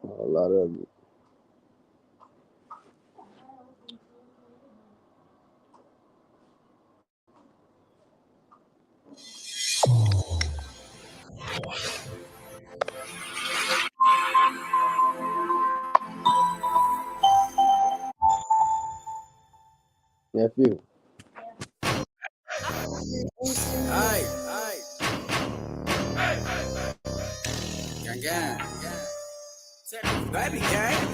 A lot of it. Nephew. Aye, gang, gang, baby gang.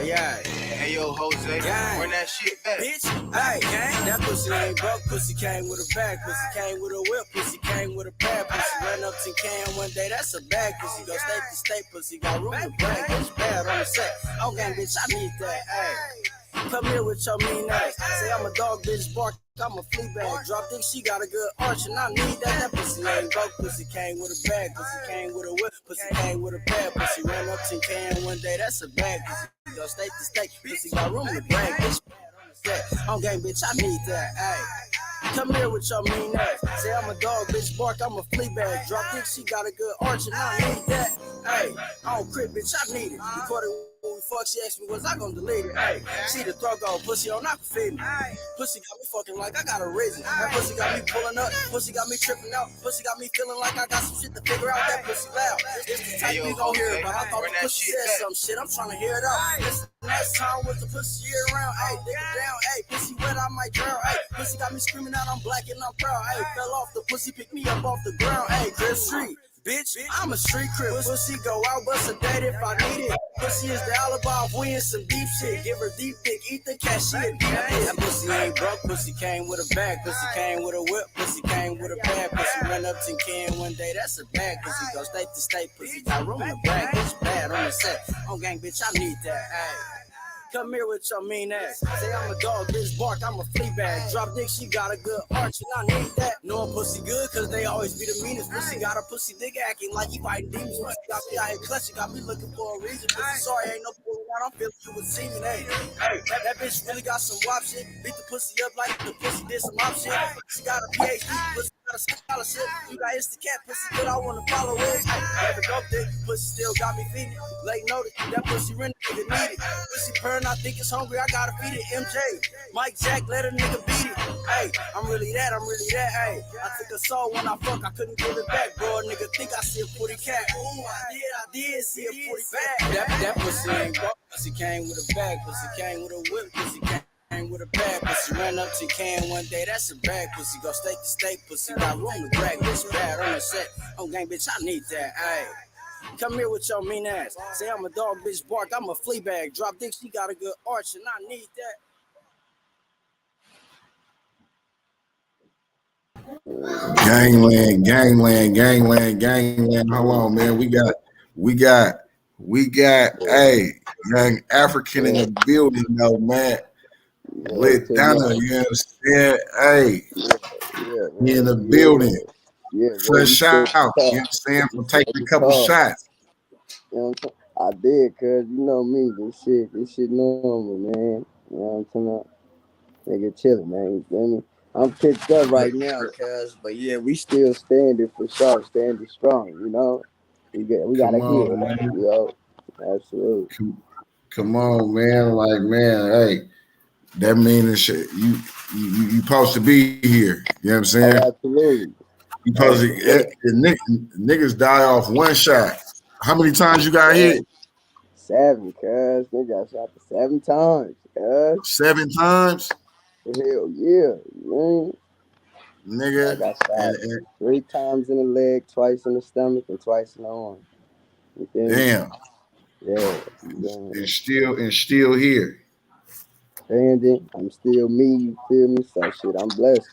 Yeah. Hey yo, Jose, Gang. run that shit back. Bitch, hey, gang. That pussy ain't broke. Pussy came with a bag. Pussy came with a whip. Pussy came with a bag. Pussy ran up to can one day. That's a bag. Pussy go state to state. Pussy got room to brag. Bitch bad on the set. Oh, gang, bitch, I need that. Hey. Come here with your mean ass. Say I'm a dog, bitch, bark. I'm a flea bag. Drop dick, she got a good arch, and I need that. That pussy ain't broke. Pussy came with a bag. Pussy came with a whip. Pussy came with a bag. Pussy ran up to can one day. That's a bag. Pussy go state to state. Pussy got room to brag. Bitch, on game, bitch, I need that. Ayy. Come here with your mean ass. Say I'm a dog, bitch, bark, I'm a flea bag. Drop dick, she got a good arch, and I need that. Hey, I don't crib, bitch, I need it. Recorded when we fuck, she asked me, was I gonna delete it? Hey, see the throat go, pussy on, I can fit me. Pussy got me fucking like I got a reason. That pussy got me pulling up, pussy got me tripping out, pussy got me feeling like I got some shit to figure out. That pussy loud. It's the type you gon' hear it, but I thought the pussy said some shit. I'm trying to hear it out. Listen, last time was the pussy year round. Hey, dig it down. Hey, pussy wet, I might drown. Hey, pussy got me screaming out, I'm black and I'm proud. Hey, fell off the pussy, picked me up off the ground. Hey, Griff Street. Bitch, I'm a street crip. Pussy go out, bust a date if I need it. Pussy is the alibi if we in some deep shit. Give her deep dick, eat the cash, she a deep dick. That pussy ain't broke, pussy came with a bag. Pussy came with a whip, pussy came with a bag. Pussy run up to can one day, that's a bag. Pussy go state to state, pussy got room to brag. Bitch bad on the set, on gang, bitch, I need that. Ay. Come here with your mean ass. Say I'm a dog, bitch bark, I'm a flea bag. Drop dick, she got a good arch, and I need that. Know I'm pussy good, cause they always be the meanest. Pussy got a pussy dick acting like he fighting demons. Pussy got me out here clutching, got me looking for a reason. Pussy sorry, ain't no pulling out, I'm feeling you with semen. Hey, that bitch really got some wop shit. Beat the pussy up like the pussy did some mop shit. Pussy got a PhD, pussy got a scholarship. You got Instacat, pussy good, I wanna follow it. Never dope dick, pussy still got me feeding. Late notice, that pussy rent nigga need it. Pussy purring, I think it's hungry, I gotta feed it. MJ, Mike Jack, let a nigga beat it. Hey, I'm really that. Hey, I took a soul when I fuck, I couldn't give it back. Bro, nigga think I see a 40 cat. Ooh, I did see a 40 bag. That pussy ain't broke. Pussy came with a bag. Pussy came with a whip. Pussy came with a bag. Pussy ran up to can one day. That's a bag. Pussy go state to state. Pussy got room to brag. Bitch bad on the set. On gang, bitch, I need that. Hey. Come here with your mean ass. Say I'm a dog, bitch bark, I'm a flea bag. Drop dick, she got a good arch, and I need that. Gangland. Hold on, man. We got, hey, young African in the building, though, man. With Donna, you understand? Hey, he in the building. Fresh out, you understand? From taking a couple shots. You know what I'm saying? I did, cuz you know me, this shit normal, man. You know what I'm talking about? Nigga chilling, man. You feel me? I'm picked up right now, cuz, but yeah, we still standing for sure, standing strong, you know? We gotta Come hear on, it, man. yo. Absolutely. Come on, man. Like, man, hey, that means you supposed to be here. You know what I'm saying? Oh, absolutely. You supposed to niggas die off one shot. How many times you got hit? 7, cuz. They got shot 7 times, cuz. 7 times? Hell yeah, man. I Nigga. got shot And 3 times in the leg, twice in the stomach, and twice in the arm. You feel me? damn. Yeah. And still here. Standing. I'm still me, you feel me? So shit, I'm blessed.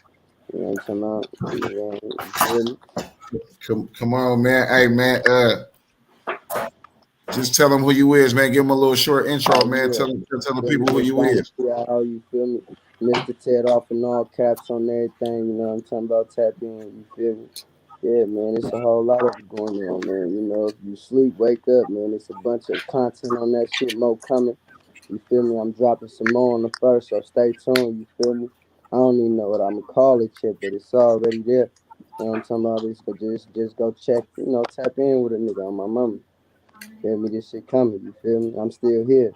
You know what I'm talking about? You feel me? Come on, man. Hey, man. Just tell them who you is, man. Give them a little short intro, Oh man. yeah. Tell the Feel me? people who This you Donna, is. y'all, you feel me? Mr. Ted off and all caps on everything, you know what I'm talking about? Tap in, you feel me? Yeah, man, it's a whole lot of it going on, man. You know, if you sleep, wake up, man. It's a bunch of content on that shit, more coming. You feel me? I'm dropping some more on the first, so stay tuned, you feel me? I don't even know what I'm gonna call it yet, but it's already there. You know what I'm talking about? Just go check, tap in with a nigga on my mama. Feel me? This shit coming. You feel me? I'm still here.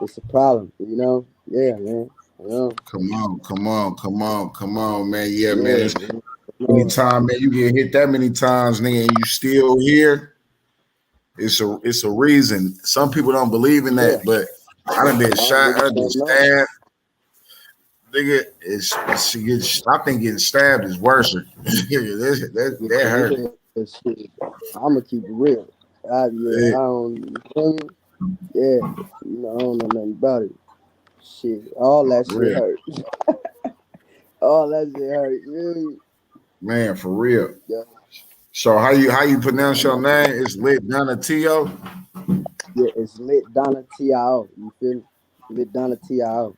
It's a problem, Yeah, man. Come on, come on, come on, come on, man. Yeah, man. Yeah, It's man. Lord. anytime, man, you get hit that many times, nigga, and you still here. It's a reason. Some people don't believe in Yeah. that, but I done been shot, I Niggas done been don't know. stabbed. Nigga, I think getting stabbed is worse. Yeah, That hurt. yeah, shit. I'ma keep it real. I Yeah, don't, you feel me? Yeah, I don't know nothing about it. Shit, all that for shit real, hurt. All that shit hurt. You feel me? man, for real. Yeah, So how you pronounce your name? It's lit Donna T.O. yeah, it's lit Donna T.I.O. You feel me? Lit Donna T.I.O.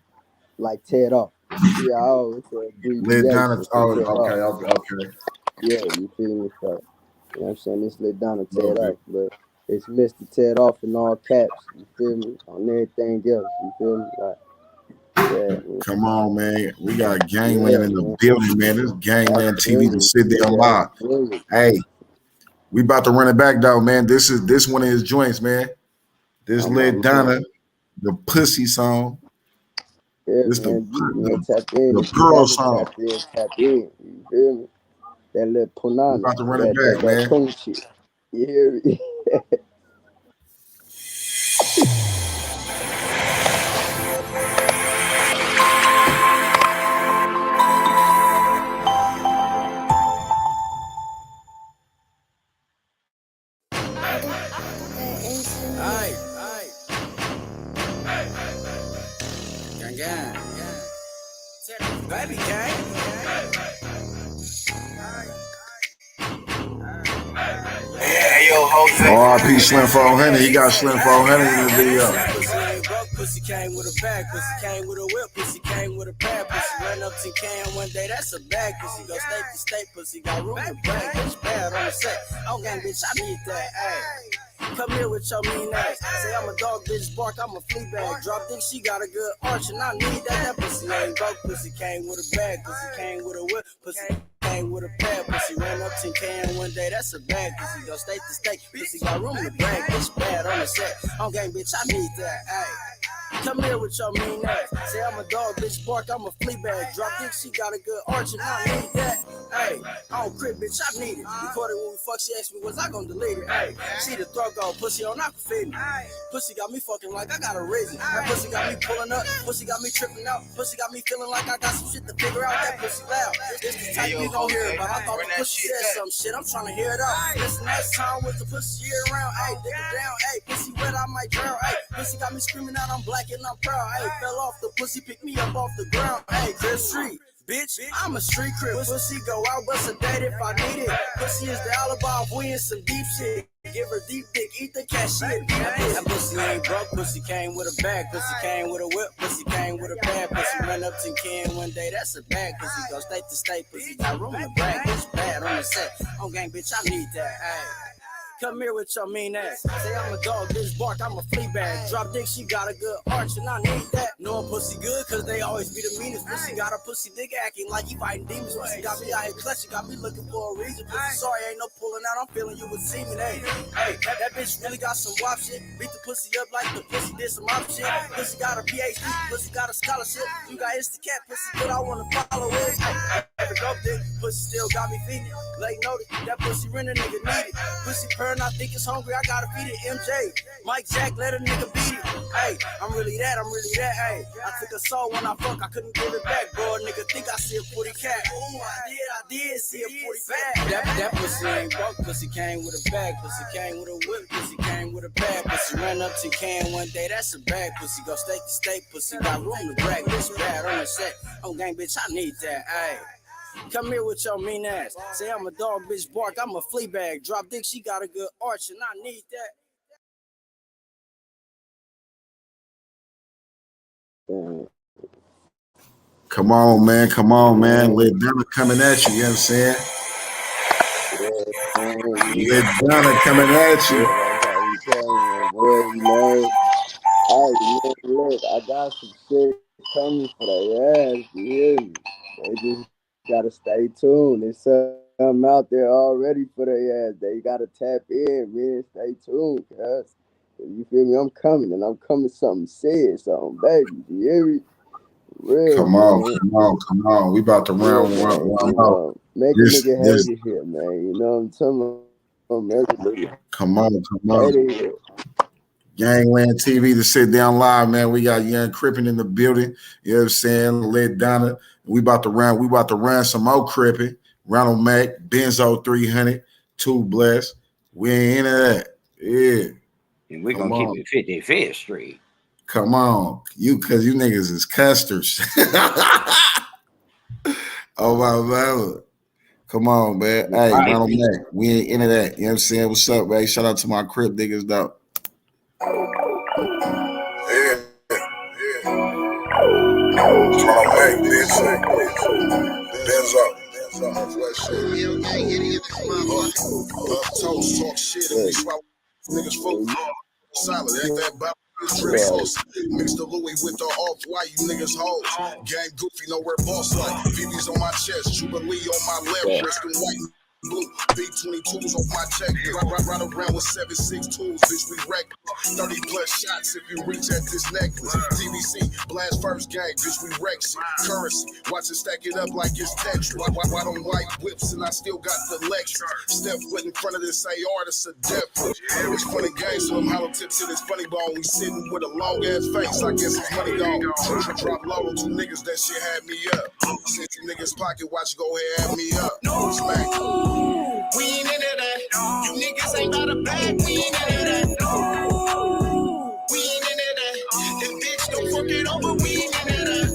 Like Ted off. T.I.O. It's an Lit Donna. abbreviation for Oh, Ted okay, off. okay, okay. Yeah, you feel me? So, you know what I'm saying? It's lit Donna Love Ted it. off, but it's Mr. Ted off in all caps. You feel me? On everything else. You feel me? Like, yeah, man. Come on, man. We got gangland Yeah, in the man. building, man. This gangland TV to Absolutely. sit there Yeah, live. absolutely. Hey, we about to run it back though, man. This one of his joints, man. This I'm my lit man. Donna, the pussy song. Yeah, This man. You, man, the, tap in. the If you pearl haven't song. tapped in, tap in. You feel me? That little We punana. about to run it That back, man. coon shit. You hear me? Aye, aye, gang, gang, baby gang. Hey, yo, Jose. R.I.P. Slim400. He got Slim400 in the video. Pussy ain't broke, pussy came with a bag, pussy came with a whip, pussy came with a pad, pussy ran up to can one day, that's a bag, pussy go state to state, pussy got room to brag, bitch bad on the set, oh gang, bitch, I need that, ayy. Come here with your mean ass. Say I'm a dog, bitch, bark, I'm a flea bag. Drop dick, she got a good arch, and I need that. That pussy ain't broke, pussy came with a bag, pussy came with a whip, pussy came with a pad, pussy ran up 10 can one day, that's a bag, pussy go state to state, pussy got room to brag, bitch bad on the set. On gang, bitch, I need that, ayy. Come here with your mean ass. Say I'm a dog, bitch, bark, I'm a flea bag. Drop dick, she got a good arch, and I need that. Hey, I don't crib, bitch, I need it. Recorded when we fuck, she asked me, was I gonna delete it? Hey, see the throat go, pussy on aquafit. Pussy got me fucking like I got a reason. That pussy got me pulling up, pussy got me tripping out. Pussy got me feeling like I got some shit to figure out. That pussy loud. It's the type you gon' hear about. I thought the pussy said some shit, I'm trying to hear it out. Listen, next time with the pussy year round. Hey, dig it down. Hey, pussy wet, I might drown. Hey, pussy got me screaming out, I'm black and I'm proud. Hey, fell off the pussy, picked me up off the ground. Hey, Chris Street. Bitch, I'm a street crib. Pussy go out, bust a date if I need it. Pussy is the alibi if we in some deep shit. Give her deep dick, eat the cash, she a deep dick. That pussy ain't broke, pussy came with a bag. Pussy came with a whip, pussy came with a pad. Pussy run up 10 can one day, that's a bag. Pussy go state to state, pussy got room to brag. Bitch bad on the set, on gang, bitch, I need that, ayy. Come here with your mean ass. Say I'm a dog, bitch bark, I'm a flea bag. Drop dick, she got a good arch, and I need that. Know I'm pussy good, cause they always be the meanest. Pussy got a pussy dick acting like he fighting demons. Pussy got me out here clutching, got me looking for a reason. Pussy sorry, ain't no pulling out, I'm feeling you with semen. Hey, that bitch really got some wop shit. Beat the pussy up like the pussy did some op shit. Pussy got a PhD, pussy got a scholarship. You got Instacat, pussy good, I wanna follow it. Every dope dick, pussy still got me feeding. Late notice, that pussy rent a nigga need it. Pussy purring, I think it's hungry, I gotta feed it. MJ, Mike Jack, let a nigga beat it. Hey, I'm really that, hey. I took a soul when I fuck, I couldn't give it back, bro. A nigga think I see a 40 cat. Ooh, I did see a 40 back. That pussy ain't broke, pussy came with a bag. Pussy came with a whip, pussy came with a pad. Pussy ran up to can one day, that's a bag. Pussy go state to state, pussy got room to brag. Bitch bad on the set, on gang, bitch, I need that, hey. Come here with your mean ass. Say I'm a dog, bitch bark, I'm a flea bag. Drop dick, she got a good arch, and I need that. Damn. Come on, man. Come on, man. Man, Lit Donna coming at you. You know what I'm saying? yeah, man. Lit Donna coming at you. Yeah, that's how we came, boy. Hey, man, look, I got some shit coming for their ass. You hear me? They just gotta stay tuned. It's up. I'm out there already for their ass. They gotta tap in, man. Stay tuned, cuz. You feel me? I'm coming, and I'm coming something serious, something, baby. You hear me? Real, Come on, man. come on, come on. We about to Yeah, round man. one You out. know, make a This, nigga this. hate it here, man. You know what I'm talking about? Make a nigga Come on, come hate on. it here. Gangland TV to sit down live, man. We got Young Crippin in the building. You know what I'm saying? Let Donna. We about to run some more Crippin. Ronald Mack, Benzo 300, Two Bless. We ain't into that. Yeah. And we're Come gonna keep on. it 55th Street. Come on. Cause you niggas is custers. Oh my brother. Come on, man. Hey, Right. Ronald Mack. We ain't into that. You know what I'm saying? What's up, man? Shout out to my Crip niggas though. Yeah. Ronald Mack, Benzo. Toast, talk shit, and we swallow niggas folk. Solid, ain't that about DrakeO? Mix the Louis with the off-white, you niggas hoes. Gang goofy, nowhere boss like. BB's on my chest, Jubilee on my left, wrist and white. Blue, B-22s off my check. Ride around with 7.62s, bitch, we wreck. 30 plus shots if you reach at this necklace. TBC, blast first gang, bitch, we wreck shit. Currency, watch it stack it up like it's Tetris. White on white whips and I still got the Lexus. Step foot in front of this AR, that's a death wish. It's funny games, so them hollow tips to this funny bone. We sitting with a long ass face, I guess it's money gone. Drop low on two niggas, that shit had me up. Since you niggas pocket, watch you go ahead, have me up. Smack. We ain't into that. You niggas ain't got a bag. We ain't into that. We ain't into that. That bitch don't fuck it over. We ain't into that.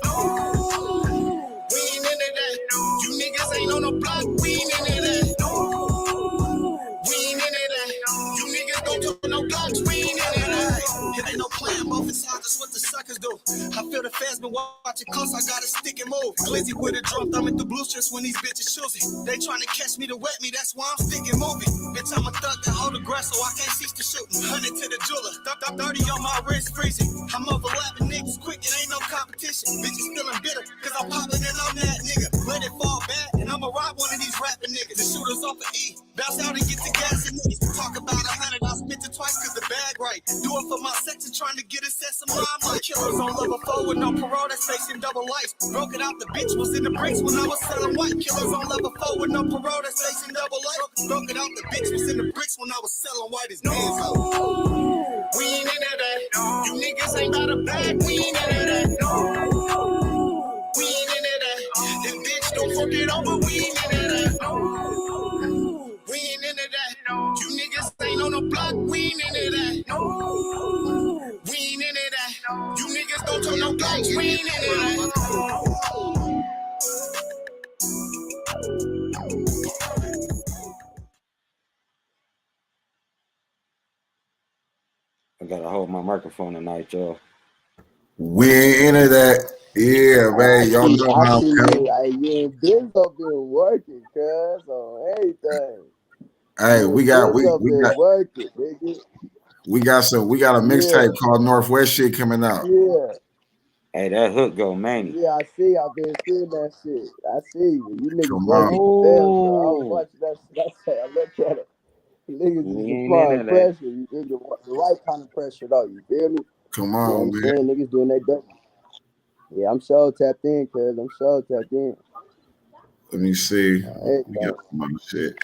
We ain't into that. You niggas ain't on the block. We ain't into that. We ain't into that. You niggas don't do no blocks. We ain't into that. It ain't no plan, both sides, that's what the suckers do. I feel the fast, but watching close, I gotta stick and move. Glizzy with a drum, thumbing through blue strips when these bitches choosing. They trying to catch me to wet me, that's why I'm sticking moving. Bitch, I'm a thug that hold the grass, so I can't cease to shoot. 100 to the jeweler, 30 on my wrist freezing. I'm overlapping niggas quick, it ain't no competition. Bitches feeling bitter, cause I'm popping and I'm that nigga. Let it fall back, and I'ma rob one of these rapping niggas. The shooters off of E, bounce out and get the gas and niggas. Talk about 100, I'll spit it twice cause the bag right. Do it for my section, trying to get a set some rhyme like killers on level 4 with no parole, that's facing double life. Broke it out, the bitch was in the bricks when I was selling white. Killers on level 4 with no parole, that's facing double life. Broke it out, the bitch was in the bricks when I was selling white as hands up. We ain't into that. You niggas ain't got a bag, we ain't into that. We ain't into that. That bitch don't fuck it over, we ain't into that. We ain't into that. You niggas ain't on the block, we ain't into that. We ain't into that. You niggas don't turn no blocks, we ain't into that. I gotta hold my microphone tonight, y'all. We ain't into that. Yeah, man. Y'all know I how see I'm you. You and Benzo been working, cuz, on everything. Hey, You we and got Benzo been working, nigga. we got a mixtape called Northwest shit coming out. Yeah. Hey, that hook go mania. Yeah, I see. I've been seeing that shit. I see. You niggas Come working on. for them, bro. I was watching that shit. I say, I look at it. Niggas We is ain't applying into that. pressure. You feel me? The right kind of pressure, though. You feel me? Come You know what on, I'm man. saying? Niggas doing their best. Yeah, I'm so tapped in, cuz. I'm so tapped in. Let me see. We Everything. got some other shit.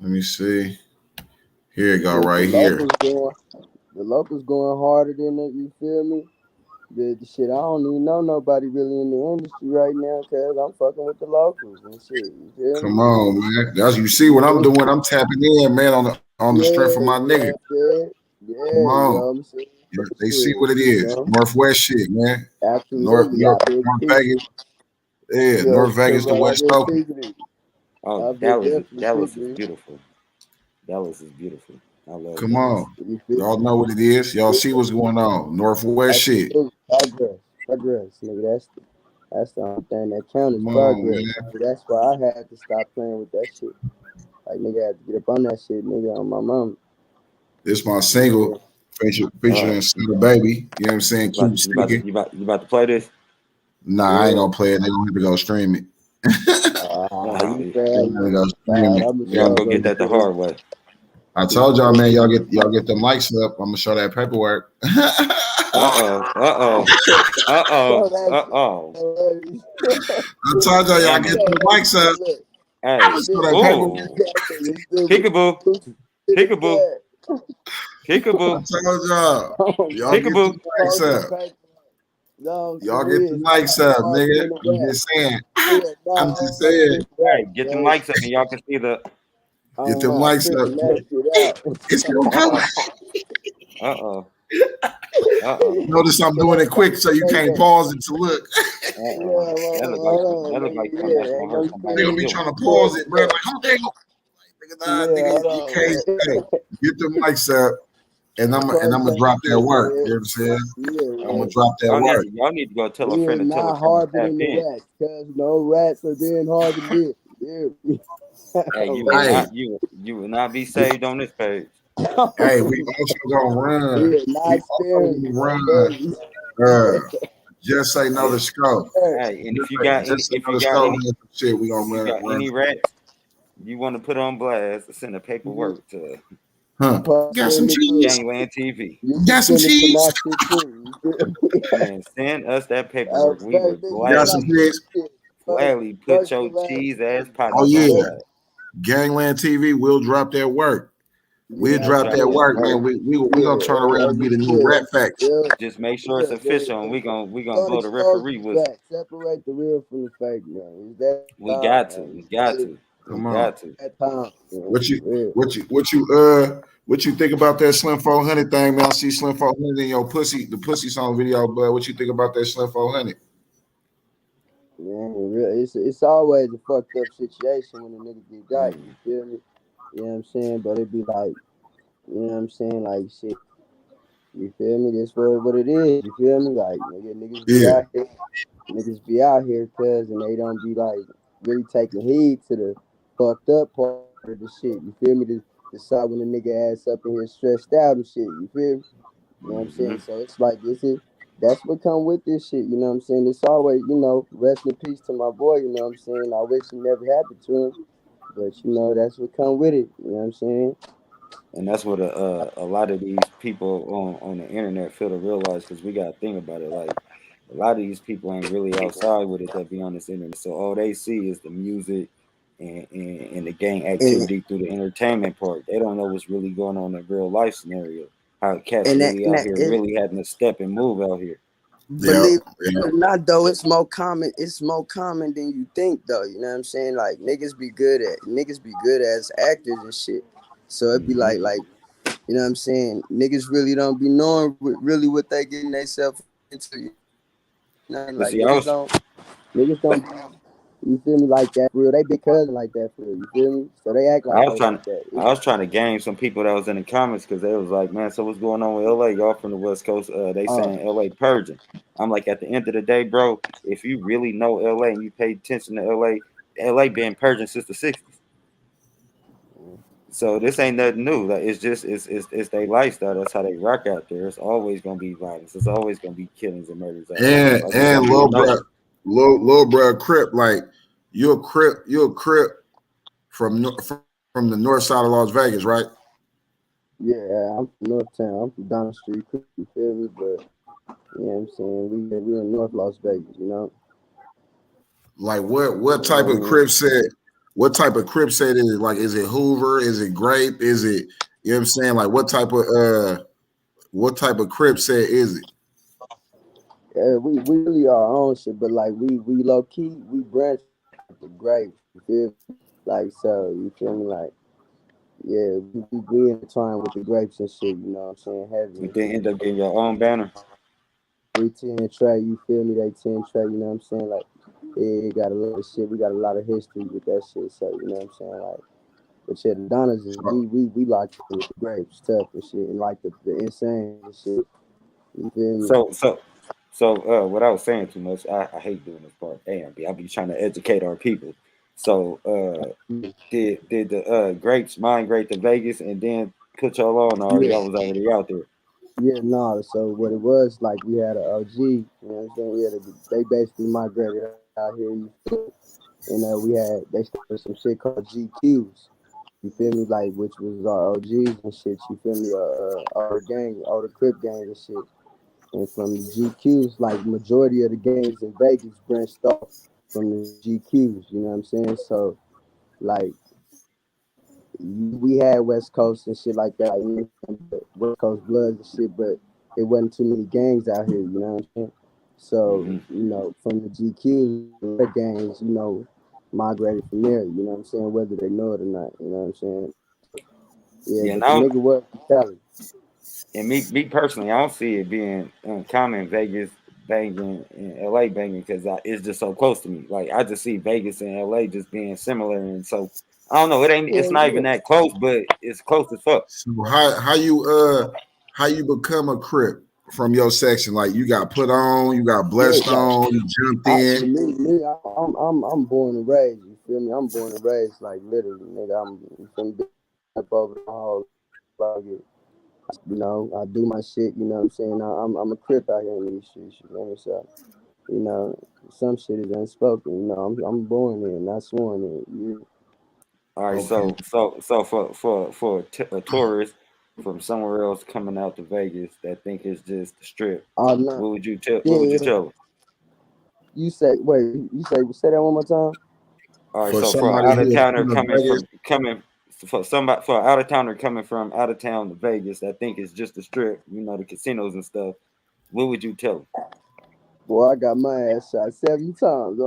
Let me see. Here you go, The right here. locals going harder than it, you feel me? The shit, I don't even know nobody really in the industry right now, cuz I'm fucking with the locals and shit, you feel me? Come on, man. That's you see what I'm Yeah, doing. I'm tapping in, man, on the strength of my you know nigga. what I'm saying? Come Yeah, you know on. what I'm saying? Yeah, So they see shit, what it you is. know? Northwest shit, man. Absolutely, I've been North peeping. Vegas. Yeah, Yeah, North Vegas to I've West been Oakland. peeping it. Oh, I've been Dallas definitely is peeping. beautiful. Dallas is beautiful. I love Come Dallas. on. You feel Y'all know what it is. Y'all me? see what's going on. Northwest shit. Absolutely. Progress, nigga. That's the only thing that counts is Come on, progress. man. That's why I had to stop playing with that shit. Like nigga had to get up on that shit, nigga, on my mom. This my Yeah. single featuring All Still Baby. You know what I'm saying? Keep sticking. you about to play this? Nah, I ain't Yeah. gonna play it. They gonna have to go stream it. You fast. Y'all go get that the hard way. I told y'all, man, y'all get the mics up. I'm gonna show that paperwork. Uh-oh. I told y'all get the mics up. Hey, I'm gonna show that paperwork. Peekaboo. I told y'all get the mics up. Y'all get the mics up, nigga. I'm just saying. Hey, get the mics up and y'all can see the. Get the mics up. It's gonna come. Notice I'm doing it quick so you can't pause it to look. That look like something that's gonna hurt somebody. They're gonna be trying to pause it, bro. Like, oh, nigga, you can't say. Get the mics up. And I'm gonna drop that work. You know what I'm saying? I'm gonna drop that work. Y'all need to go tell a friend to tell a friend to tap in. Rats, cause no rats are being hard to get. Hey, you will not be saved on this page. Hey, we also gonna run. Just say no to scope. Hey, and if you got any rats you want to put on blast, send the paperwork to. Got some cheese. Gangland TV. Got some cheese. And send us that paperwork. We would gladly put your cheese ass pot. Oh yeah, Gangland TV will drop that work. We'll drop that work, man. We gonna turn around and be the new Rat Facts. Just make sure it's official, and we gonna blow the referee whistle. Separate the real from the fake, man. We got to. Come on. What you think about that Slim400 thing, man? I see Slim400 in your the pussy song video, but what you think about that Slim400? Man, it's always a fucked up situation when a nigga get got. You feel me? You know what I'm saying? But it be like, you know what I'm saying? Like shit. You feel me? That's what it is. You feel me? Like niggas be out here. Niggas be out here cuz and they don't be like really taking heed to the fucked up part of the shit. You feel me? To decide when the nigga ass up in here stressed out and shit. You feel me? You know what I'm saying? So it's like that's what come with this shit. You know what I'm saying? It's always, rest in peace to my boy. You know what I'm saying? I wish it never happened to him. But that's what come with it. You know what I'm saying? And that's what a lot of these people on the internet feel to realize, because we got to think about it. Like, a lot of these people ain't really outside with it that be on this internet. So all they see is the music and the gang activity through the entertainment part. They don't know what's really going on in real life scenario. How cats really out here really having to step and move out here. Believe it or not, though, it's more common. It's more common than you think, though. You know what I'm saying? Like niggas be good as actors and shit. So it'd be like, you know what I'm saying? Niggas really don't be knowing really what they getting themselves into. You know, like niggas don't. You feel me? Like that for real. They big cousin like that for real. You feel me? So they act like that. I was trying to game some people that was in the comments because they was like, man, so what's going on with LA? Y'all from the West Coast? They saying LA purging. I'm like, at the end of the day, bro, if you really know LA and you pay attention to LA been purging since the 60s. So this ain't nothing new. Like it's their lifestyle. That's how they rock out there. It's always gonna be violence. It's always gonna be killings and murders. And little bro Crip, like you're a Crip from the north side of Las Vegas, right? Yeah, I'm from North Town. I'm from Donna Street. You feel me? But you know what I'm saying? We're in North Las Vegas, you know. Like what type of Crip said? What type of Crip said is it? Like, is it Hoover? Is it Grape? Is it, you know what I'm saying? Like what type of Crip said is it? Yeah, we really our own shit, but like we low key, we branch the Grape. You feel me? Like, so you feel me? Like, yeah, we intertwined with the grapes and shit, you know what I'm saying? Heavy. You didn't end up getting your own banner. We 10 track, you feel me? They 10 track, you know what I'm saying? Like, it got a lot of shit. We got a lot of history with that shit, so you know what I'm saying? Like, but yeah, the Donnas is we locked in with the grapes, tough and shit, and like the insane and shit. You feel me? So without saying too much, I hate doing this part. Damn, I be trying to educate our people. So did the grapes migrate to Vegas and then put y'all on, or y'all was already out there? Yeah, no. So what it was, like, we had an OG. You know what I'm saying? They basically migrated out here. and they started some shit called GQs. You feel me? Like which was our OGs and shit. You feel me? All the Crip gang and shit. And from the GQs, like majority of the gangs in Vegas branched off from the GQs. You know what I'm saying? So like we had West Coast and shit like that, like, you know, but West Coast Bloods and shit, but it wasn't too many gangs out here. You know what I'm saying? So Mm-hmm. you know, from the GQs, the gangs, you know, migrated from there. You know what I'm saying? Whether they know it or not. You know what I'm saying? Yeah, Yeah, but the now nigga was from Cali. and me personally, I don't see it being uncommon Vegas banging and LA banging because it's just so close to me. Like I just see Vegas and LA just being similar, and so I don't know. It ain't. It's Yeah, not even yeah. that close, but it's close as fuck. So how you become a Crip from your section? Like you got put on, you got Yeah, blessed like on, you jumped for in. me, I'm born and raised. You feel me? I'm born and raised, like literally, nigga. I'm you feel me? Up over my whole like it. You know, I do my shit. You know what I'm saying? I'm a Crip out here in these streets. You feel me? So you know, some shit is unspoken. You know, I'm born in, not sworn in. You, All right, Okay. so a tourist from somewhere else coming out to Vegas that think it's just the strip, oh no, what would you tell? What would you yeah. tell them? You say wait. You say that one more time. All right, For so for an somebody out of who is towner from Vegas, coming for somebody for an out of towner coming from out of town to Vegas that think it's just the strip, you know, the casinos and stuff. What would you tell them? Boy, I got my ass shot 7 times.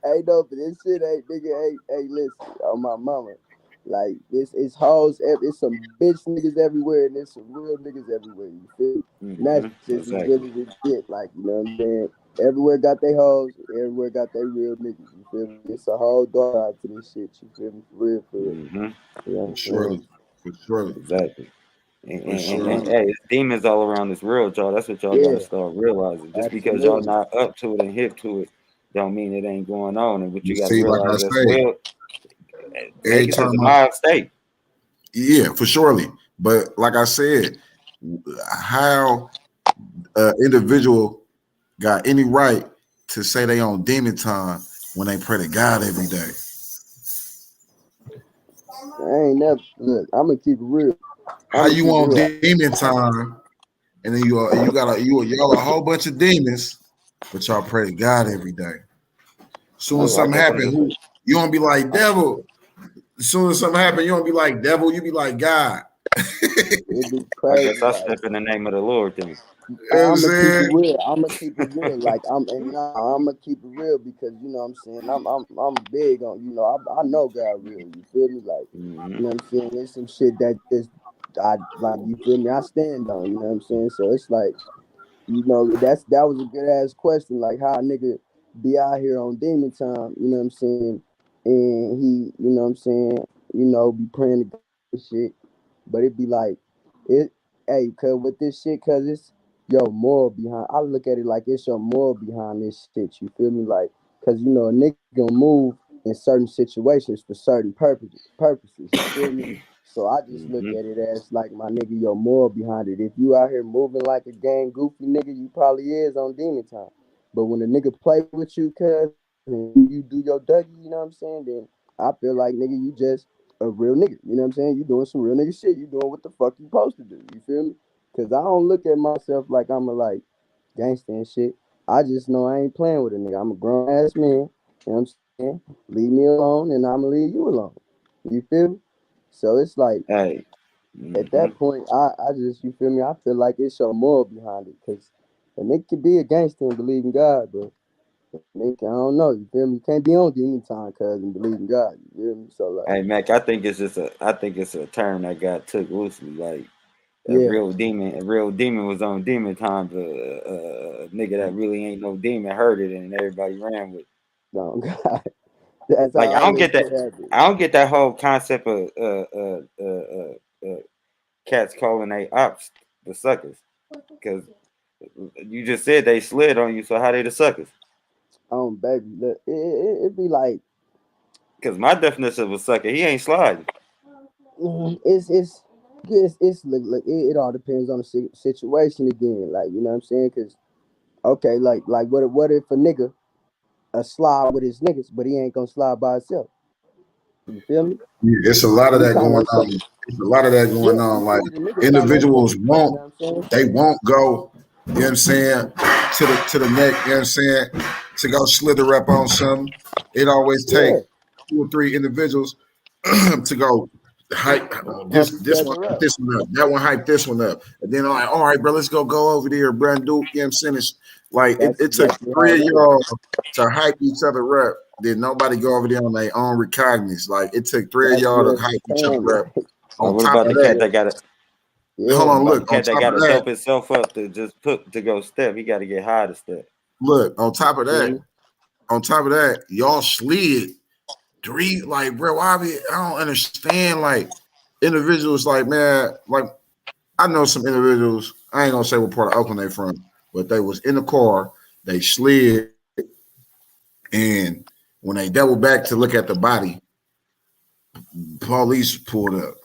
Ain't no for this shit ain't nigga ain't listen on my mama. Like this it's hoes it's some bitch niggas everywhere and there's some real niggas everywhere, you feel me? And that's just as real Exactly. as it get, like you know what I'm saying? Everywhere got they hoes, everywhere got they real niggas, you feel me? It's a whole dark side to this shit, you feel me? For real, for real. hmm You know what for I'm saying? surely, for surely, Exactly. for surely. Hey, it's demons all around this world, y'all. That's what y'all got to Yeah, start realizing. Just because y'all absolutely. not up to it and hip to it, don't mean it ain't going on. And what You you got to see, like I realize as say, well, every Vegas is a time I mild state. yeah, for surely. But like I said, how individual got any right to say they on demon time when they pray to God every day? I ain't never look, I'm gonna keep it real. I'm How gonna you keep it on real. demon time and then you got y'all a whole bunch of demons, but y'all pray to God every day. Soon as Look, something Like I happen, said, you don't be like devil. As soon as something happen, you don't be like devil. You be like God. it'd be I crazy, guess I like step in the name of the Lord then. You know what I'm I'm gonna keep it saying? real. I'm gonna keep it real. Like I'm gonna keep it real because you know what I'm saying. I'm big on you know. I know God real. You feel me? Like hmm you know what I'm saying. There's some shit that just I like. You feel me? I stand on. You know what I'm saying. So it's like you know that was a good ass question. Like how a nigga be out here on demon time. You know what I'm saying? And he, you know what I'm saying. You know, be praying to God and shit. But it be like it. Hey, cause with this shit, cause it's your moral behind. I look at it like it's your moral behind this shit. You feel me? Like, cause you know a nigga gonna move in certain situations for certain purposes. Purposes. You feel me? So I just look hmm at it as like my nigga, your moral behind it. If you out here moving like a gang goofy nigga, you probably is on demon time. But when a nigga play with you, cuz and you do your Dougie, you know what I'm saying? Then I feel like nigga, you just a real nigga. You know what I'm saying? You doing some real nigga shit. You doing what the fuck you supposed to do. You feel me? Cause I don't look at myself like I'm a like gangster and shit. I just know I ain't playing with a nigga. I'm a grown ass man. You know what I'm saying? Leave me alone and I'ma leave you alone. You feel me? So it's like Hey. at hmm that point, I just you feel me? I feel like it's your moral behind it. Cause a nigga can be a gangster and believe in God, but nigga, I don't know. You feel me? You can't be on demon time, cuz and believe in God. You feel me? So like, Hey Mac, I think it's a term that got took loosely. Like yeah, a real demon was on demon time. But a nigga that really ain't no demon heard it and everybody ran with it. no God. That's Like how I look at it. I don't get that whole concept of cats calling they ops the suckers because you just said they slid on you. So how they the suckers? Baby, look, it be like Because my definition of a sucker, he ain't sliding. it's look it all depends on the situation again. Like you know what I'm saying? Cause okay, like what if a nigga a slide with his niggas, but he ain't gonna slide by himself. You feel me? Yeah, it's a lot of We that kind going of on. It's a lot of that going yeah. on. Like We the niggas kind of individuals you know won't, what I'm saying? they won't go. You know what I'm saying? To the neck. You know what I'm saying? To go slither up on something. It always take Yeah, 2 or 3 individuals to go hype pump this each one, other hype up. this one up, that one hype this one up, and then I'm like, all right, bro, let's go over there, bro, and do. You know what I'm saying? It's like That's it took exactly how 3 of it is. y'all to hype each other up. Did nobody go over there on their own recognizance? Like it took 3 of That's y'all to real hype each time. other up. On What top about of the That's cat that, real. that got it? hold Yeah, What on, about the look. On cat that top got of to that, dope himself up to just put to go step? He got to get high to step. look. On top of that, mm-hmm. y'all slid 3. Like, bro, I don't understand. Like individuals, like man, like I know some individuals. I ain't gonna say what part of Oakland they from, but they was in the car. They slid, and when they doubled back to look at the body, police pulled up.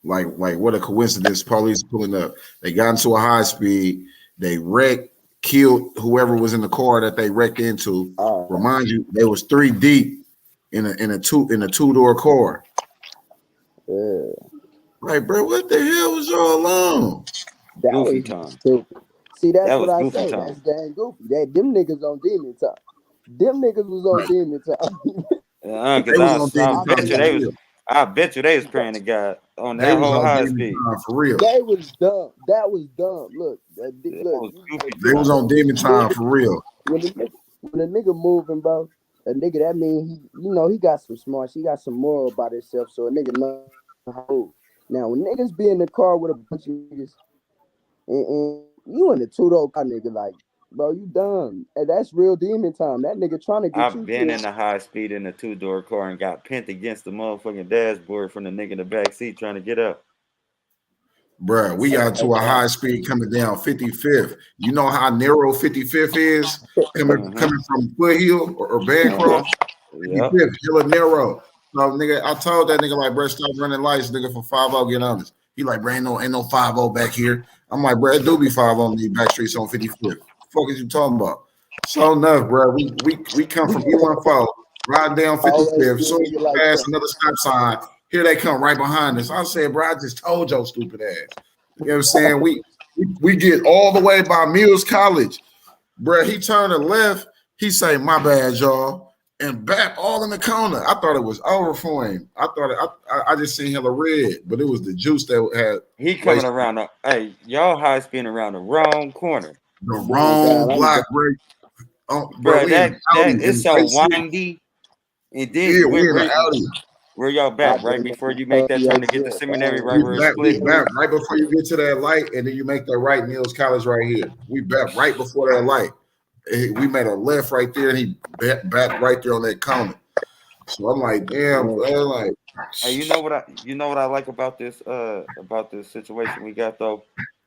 Like what a coincidence! Police pulling up. They got into a high speed. They wrecked, killed whoever was in the car that they wrecked into. All Remind you, they was 3 deep in a 2-door car. right. Yeah, Like, bro, what the hell was y'all on? that Goofy was time. stupid. See, That that's what was I goofy say. time. That's gang goofy. That them niggas on demon time. Them niggas was on Right. demon time. Because They was on I demon I bet time you mean, for they was. real. I bet you they was praying to God on They that was whole on high demon speed. time for real. they was dumb. That was dumb. Look, That look. was You gotta goofy They get was time. on bro. demon time for real. When the nigga, when a nigga moving, bro, a nigga that mean he, he got some smarts. He got some moral about himself. So a nigga know how to move. Now when niggas be in the car with a bunch of niggas, and you in the two-door car, nigga, like, bro, you dumb. And that's real demon time. That nigga trying to get I've you been in killed. a high speed in a 2-door car and got pent against the motherfucking dashboard from the nigga in the back seat trying to get up. Bruh, we got to a high speed coming down 55th. You know how narrow 55th is? Uh-huh. Coming from Foothill or Uh-huh. Bancroft? Yep. 55th, hella narrow. So nigga, I told that nigga like, bro, stop running lights, nigga, from 50, get on this. He like, bro, ain't no 50 back here. I'm like, bro, it do be 50 on the back streets on 55th. Fuck is you talking about? So enough, bro. We come from E14, riding down Always 55th. be a Soon as nigga we like pass that. another stop sign, here they come right behind us. I said, bro, I just told your stupid ass. You know what I'm saying? We get all the way by Mills College. Bro, he turned to left. He say, my bad, y'all. And back all in the corner. I thought it was over for him. I thought I just seen hella red, but it was the juice that had He coming wasted around the hey, y'all high speeding around the wrong corner. the Oh wrong God, I'm block, done. bro. Oh, bro, Bro, we in the Audi that it's in so Vice City. windy. And Yeah, then we in the Audi. where y'all I back? Right been before you make that yeah, turn to get the seminary, right where it's We split. back right before you get to that light, and then you make that right, Mills College right here. We back right before that light. We made a left right there, and he back right there on that corner. So I'm like, damn, yeah. bro, like, Hey, you know what I like about this situation we got though?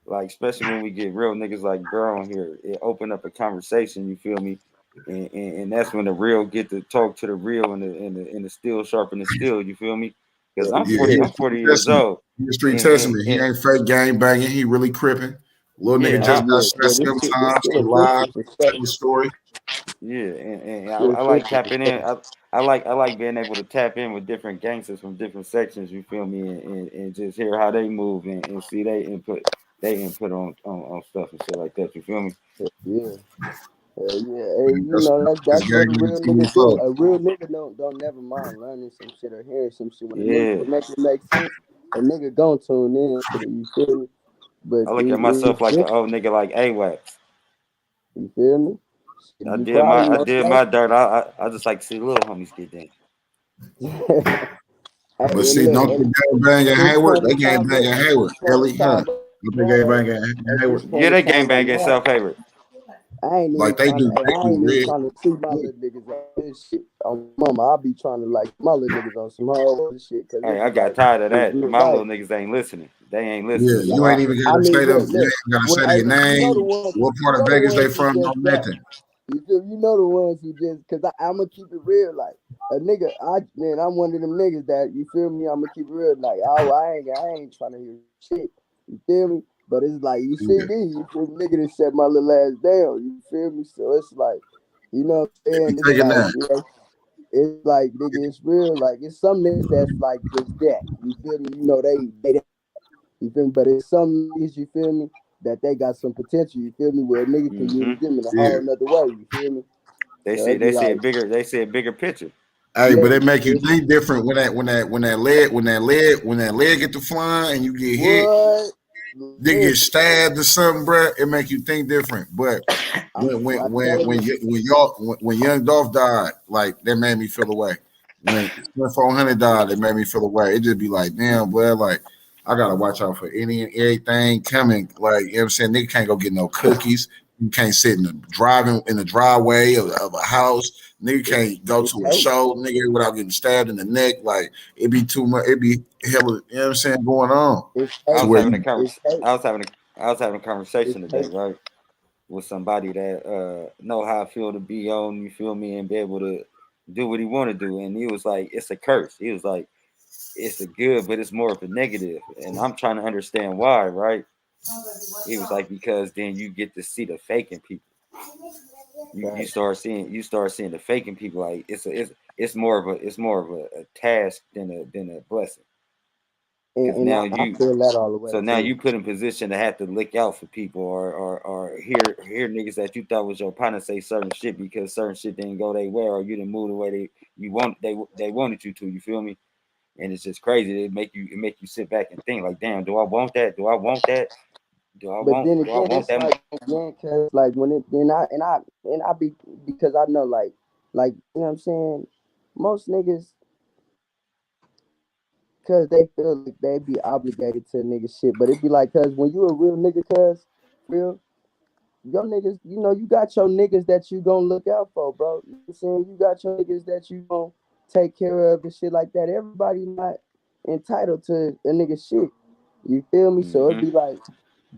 Like especially when we get real niggas like Burr on here, it open up a conversation, you feel me? And that's when the real get to talk to the real and the steel sharpen the steel, you feel me? Because yeah, he a I'm street 40 years testament. old. He a street And, testament. He and ain't fake gang banging. He really cripping. Little nigga yeah, just got Yeah, shot yeah, 7 this times. shit He lied. official for sure. Tell the story. yeah, and Shit I like official for tapping in. sure. I like being able to tap in with different gangsters from different sections. You feel me, and just hear how they move and see they input on stuff and shit like that. You feel me? Yeah. Yeah, hey, That's that's this what gang a nigga real team nigga do. for. A real nigga don't never mind learning some shit or hearing some shit. When a nigga Yeah, can make it make sense, a nigga gon' tune in to the, you feel me? But I look at myself like an old nigga like AWAX. you feel me? Shit, you probably I most did my likely. dirt. I just like to see little homies get down. Hey, But and see, look, don't they and gang bang at this Hayward? point They in gang time, bang look, at at this Hayward. point in Ellie, huh? time, Don't they gang bang at at this Hayward? point Yeah, in they gang time right bang in now, South Hayward. I ain't even Like they trying to. do, Hey, they I do ain't even red. trying to see my little niggas on this shit. On mama, I be trying to like my little niggas on some whole shit because Hey, it I be got like tired of it's that. real My life. little niggas ain't listening. They ain't Yeah, listening. you ain't even I gotta say mean, them. look, You look. ain't gotta When say hey, their look, you know the name, ones, what you part of know the Vegas they ones who from, no just got. nothing. You feel? You know the ones who just because I'm gonna keep it real. Like a nigga, I'm one of them niggas that you feel me. I'm gonna keep it real. Like oh, I ain't trying to hear shit. You feel me? But it's like you see Yeah, me. You feel me? Nigga that set my little ass down. You feel me? So it's like. You know what I'm They be saying? It's taking like, that. you know, it's like, nigga, it's real. Like, it's some niggas that's like just that. You feel me? You know, they you feel me? But it's some niggas, you feel me, that they got some potential, you feel me, where a nigga can use them in a Yeah. whole nother way, you feel me? They So see it'd be they see a like, bigger they see a bigger picture. Hey, yeah, but it you make you feel me? think different when that leg get to flying and you get hit, What? they get Listen, stabbed or something, bro. It make you think different. But I'm trying to tell you, when young Dolph died, like that made me feel away. When Slim400 died, it made me feel away. It just be like, damn, boy, like I gotta watch out for any and everything coming. Like, you know what I'm saying? Nigga can't go get no cookies. You can't sit in the driveway of a house. Nigga it's, can't go it's to a hate. show, nigga, without getting stabbed in the neck. Like it be too much. It be hella, you know what I'm saying, going on It's I to hate. was where having a you. It's convers hate. I was having a It's conversation today, hate. right, with somebody that know how I feel to be on, you feel me, and be able to do what he want to do. And he was like, it's a curse. He was like, it's a good, but it's more of a negative. And I'm trying to understand why, right? He was like, because then you get to see the faking people. You Right. start seeing the faking people. Like it's more of a task than a blessing. Because And I feel that all the way now too. you put in position to have to look out for people or hear niggas that you thought was your partner say certain shit because certain shit didn't go their way or you didn't move the way they wanted you to. You feel me? And it's just crazy. It make you sit back and think like, damn, do I want that? Do I want that? But then Do I again, want it's that? like again, cause like when it then I be because I know like you know what I'm saying. Most niggas, cause they feel like they be obligated to nigga shit, but it be like, cause when you a real nigga, cause real your niggas, you know, you got your niggas that you gonna look out for, bro. You know what I'm saying? You got your niggas that you gonna take care of and shit like that. Everybody not entitled to a nigga shit. You feel me? So it'd Mm-hmm. be like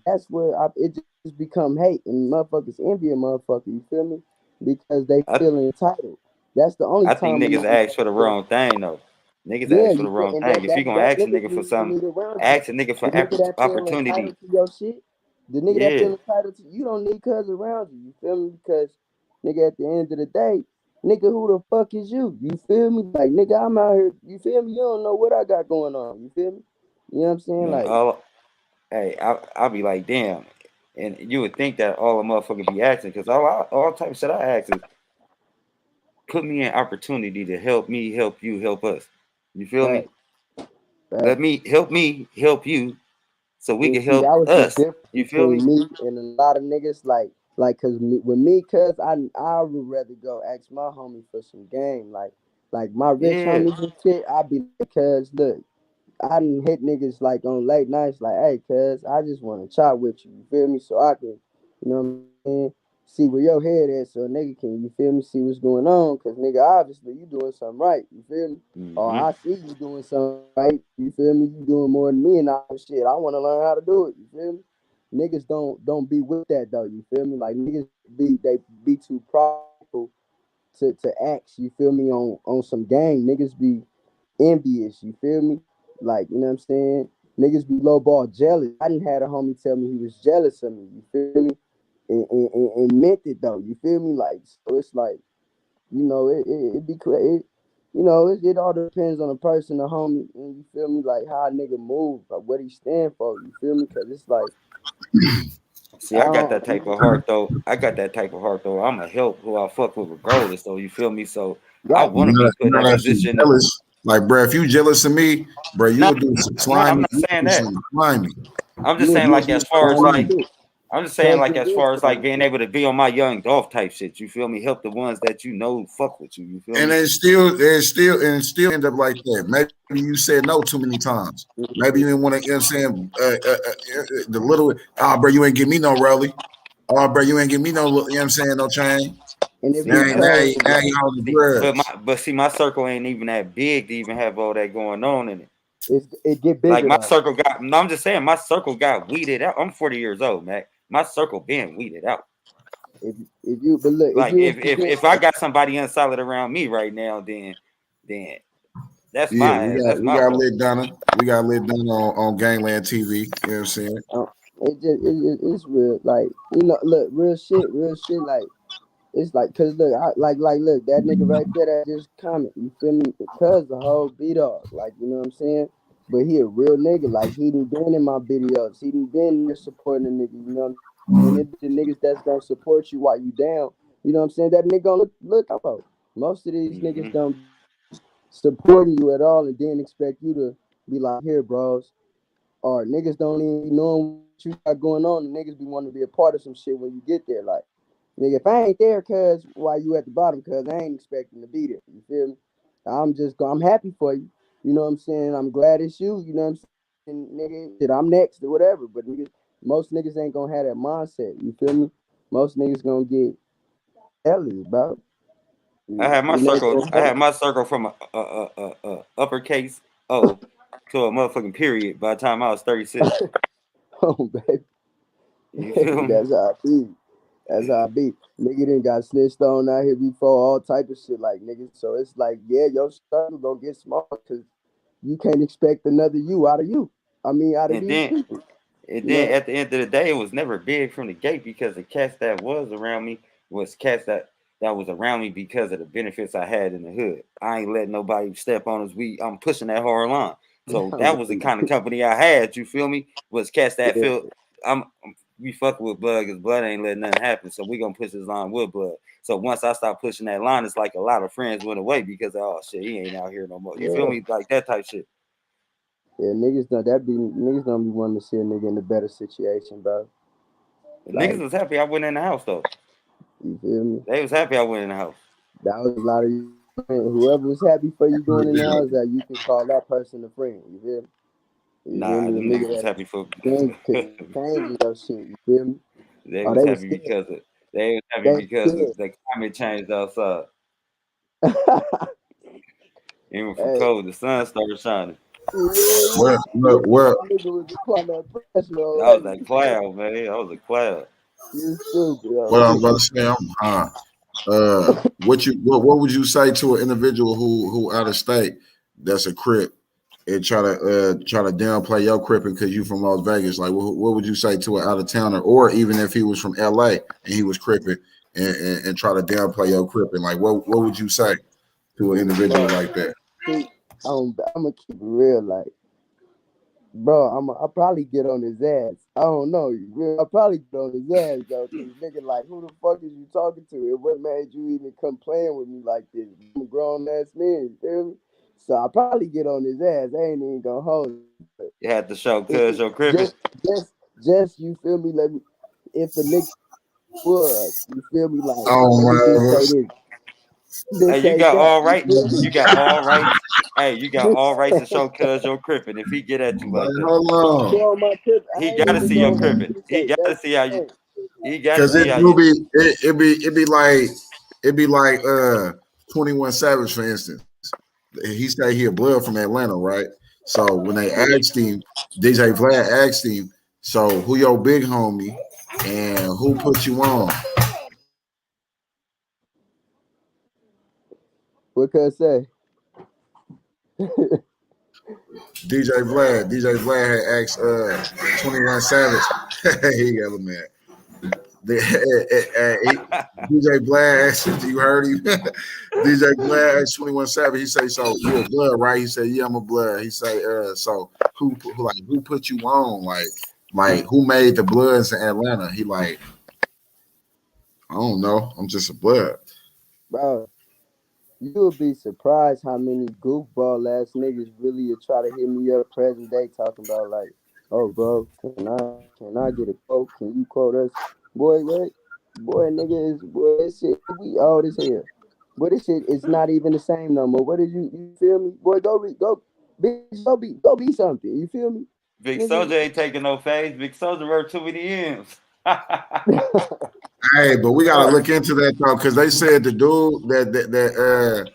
that's where it just become hate and motherfuckers envy a motherfucker. You feel me? Because they I feel entitled. That's the only I think time a niggas ask for the motherfucker. wrong thing though. Niggas Yeah, ask for the you feel, wrong and thing. If you gonna that ask a niggas nigga for you something, need around you. ask a nigga The for nigga that feel opportunity. entitled to your shit, the nigga that Yeah. feel entitled to you don't need cuz around you. You feel me? Because nigga, at the end of the day, nigga, who the fuck is you? You feel me? Like nigga, I'm out here. You feel me? You don't know what I got going on. You feel me? You know what I'm saying? Man, Like, hey, I'll be like, damn. And you would think that all a motherfucker be asking, because all type of shit I ask is put me in opportunity to help me, help you, help us. You feel me? fact, fact. Help me, help you, so we And can see, help that was the us. difference You feel between me? me and a lot of niggas. Cause with me, cause I would rather go ask my homie for some game. Like my rich Yeah. homies and shit. I'd be like, cuz look, I done hit niggas like on late nights, like, hey, cuz I just want to chop with you. You feel me? So I can, you know what I'm saying? See where your head is, so a nigga can, you feel me? See what's going on, cause nigga, obviously you doing something right. You feel me? Or Mm-hmm. I see you doing something right. You feel me? You doing more than me and all that shit. I want to learn how to do it. You feel me? Niggas don't be with that though. You feel me? Like niggas they be too prideful to act. You feel me? On some gang, niggas be envious. You feel me? Like, you know what I'm saying? Niggas be low ball jealous. I didn't had a homie tell me he was jealous of me. You feel me? And meant it though. You feel me? Like, so it's like, you know, it be crazy. You know, it all depends on the person, the homie, and you feel me? Like how a nigga move, like what he stand for. You feel me? Cause it's like See, I I got don't. that type of heart though. I got that type of heart though. I'ma help who I fuck with regardless. So you feel me? So I Right. want to be put in that Not if you position. jealous. Like, bro, if you jealous of me, bro, No, you'll do some no, I'm slimy. not You saying do that. some slimy. I'm just You'll saying do like some as far as slimy like Slimy. shit. I'm just saying Cause like it as is far as like slimy being shit. able to be on my young Dolph type shit. You feel me? Help the ones that you know fuck with you. You feel And me? it still end up like that. Maybe you said no too many times. Maybe you didn't want to, you know what I'm saying? The little, bro, you ain't give me no rally. Oh, bro, you ain't give me no, you know what I'm saying, no chain. And it See, be crazy. Now Like you on the see, drugs. but see, my circle ain't even that big to even have all that going on in it. it get Like bigger my though. circle got. No, I'm just saying my circle got weeded out. I'm 40 years old, man. My circle been weeded out. If you but look, if Like you was to get if I got somebody unsolid around me right now, then that's Yeah, my ass. That's we my got fault. lit Donna. We got lit Donna on Gangland TV. You know what I'm saying? it's real. Like, you know, look, real shit, like It's like, cause look, look, that nigga right there that just comment, you feel me? Cause the whole B-Dog, like, you know what I'm saying? But he a real nigga, like he done been in my videos, he done been there supporting a nigga, you know what I'm saying? And it the niggas that's gonna support you while you down, you know what I'm saying? That nigga gonna look out. Most of these niggas don't supporting you at all and then expect you to be like, here, bros. Or niggas don't even be knowing what you got going on, and niggas be wanting to be a part of some shit when you get there, like. Nigga, if I ain't there, cuz why you at the bottom? Cuz I ain't expecting to be there. You feel me? I'm happy for you. You know what I'm saying? I'm glad it's you. You know what I'm saying? Nigga, shit, I'm next or whatever. But niggas, most niggas ain't gonna have that mindset. You feel me? Most niggas gonna get jealous, bro. I had my And they circle. gonna I hate. had my circle from a uppercase O to a motherfucking period by the time I was 36. Oh, baby. You feel me? That's how I be. That's how I be. Nigga done got snitched on out here before, all type of shit, like niggas. So it's like, yeah, your circle gonna get small because you can't expect another you out of you. I mean, out of And these then people. And You then know? at the end of the day, it was never big from the gate because the cats that was around me was cats that was around me because of the benefits I had in the hood. I ain't letting nobody step on us. I'm pushing that hard line. So that was the kind of company I had. You feel me? Was cats that Yeah, feel we fuck with blood because blood ain't letting nothing happen. So we gonna push this line with blood. So once I start pushing that line, it's like a lot of friends went away because oh shit, he ain't out here no more. You feel yeah. me? Like that type shit. Yeah, niggas don't be wanting to see a nigga in a better situation, bro. The niggas Like, was happy I went in the house though. you feel me? They was happy I went in the house. That was a lot of you. Whoever was happy for you going in the Yeah. house, that you can call that person a friend. You feel me? You feel Nah, me? them A niggas nigga was that happy for. changes your shit. You feel me? They Oh, was they was happy scared. because of they was happy They because of was the climate changed outside. scared. Even from Hey, cold, the sun started shining. yeah, Well, look, well, nigga was applying that pressure That was already. that cloud, man. That was a cloud. You stupid, what I'm yo. about to say, what would you say to an individual who out of state that's a crip and try to downplay your cripping because you from Las Vegas? Like, what would you say to an out of towner, or even if he was from LA and he was cripping and try to downplay your cripping? Like, what would you say to an individual Bro, like that? see, I'm gonna keep it real, like. Bro, I'll probably get on his ass. I don't know. I'll probably get on his ass though, cause nigga, like, who the fuck is you talking to? And what made you even come playing with me like this? I'm a grown ass man, you feel me? So I'll probably get on his ass. I ain't even gonna hold it. But You had to show if cuz it your crippin'. just you feel me? Let me if a nigga was, you feel me? Like, Oh let me just man, say this. Hey, This you ain't got that. all You right. feel me? You got all rights. Hey, you got all This rights to show ain't cuz your crippin' if he get at you like like that. hold on, show my tip. He I ain't gotta even see your gonna crippin'. He hesitate. gotta That's see how the you thing. he gotta because see it how will you be it be like 21 Savage, for instance. He said he a blood from Atlanta, right? So when they asked him, DJ Vlad asked him, so who your big homie and who put you on? What can I say? DJ Vlad had asked 21 Savage. He got a man. DJ Vlad asked, you heard him? DJ Vlad asked 21 Savage. He say, so you a blood, right? He said, yeah, I'm a blood. He say, so who put you on? Like who made the Bloods in Atlanta? He like, I don't know. I'm just a blood. Bro, you'll be surprised how many goofball ass niggas really try to hit me up present day talking about like, oh bro, can I get a quote? Can you quote us? Boy, what? Boy, nigga is boy, this shit, we old as hell. But this shit is not even the same no more. What did you feel me? Boy, go bitch, go be something. You feel me? Big Nigga. Soldier ain't taking no phase. Big Soldier wrote too many M's. Hey, but we gotta Bro, look into that though, because they said the dude that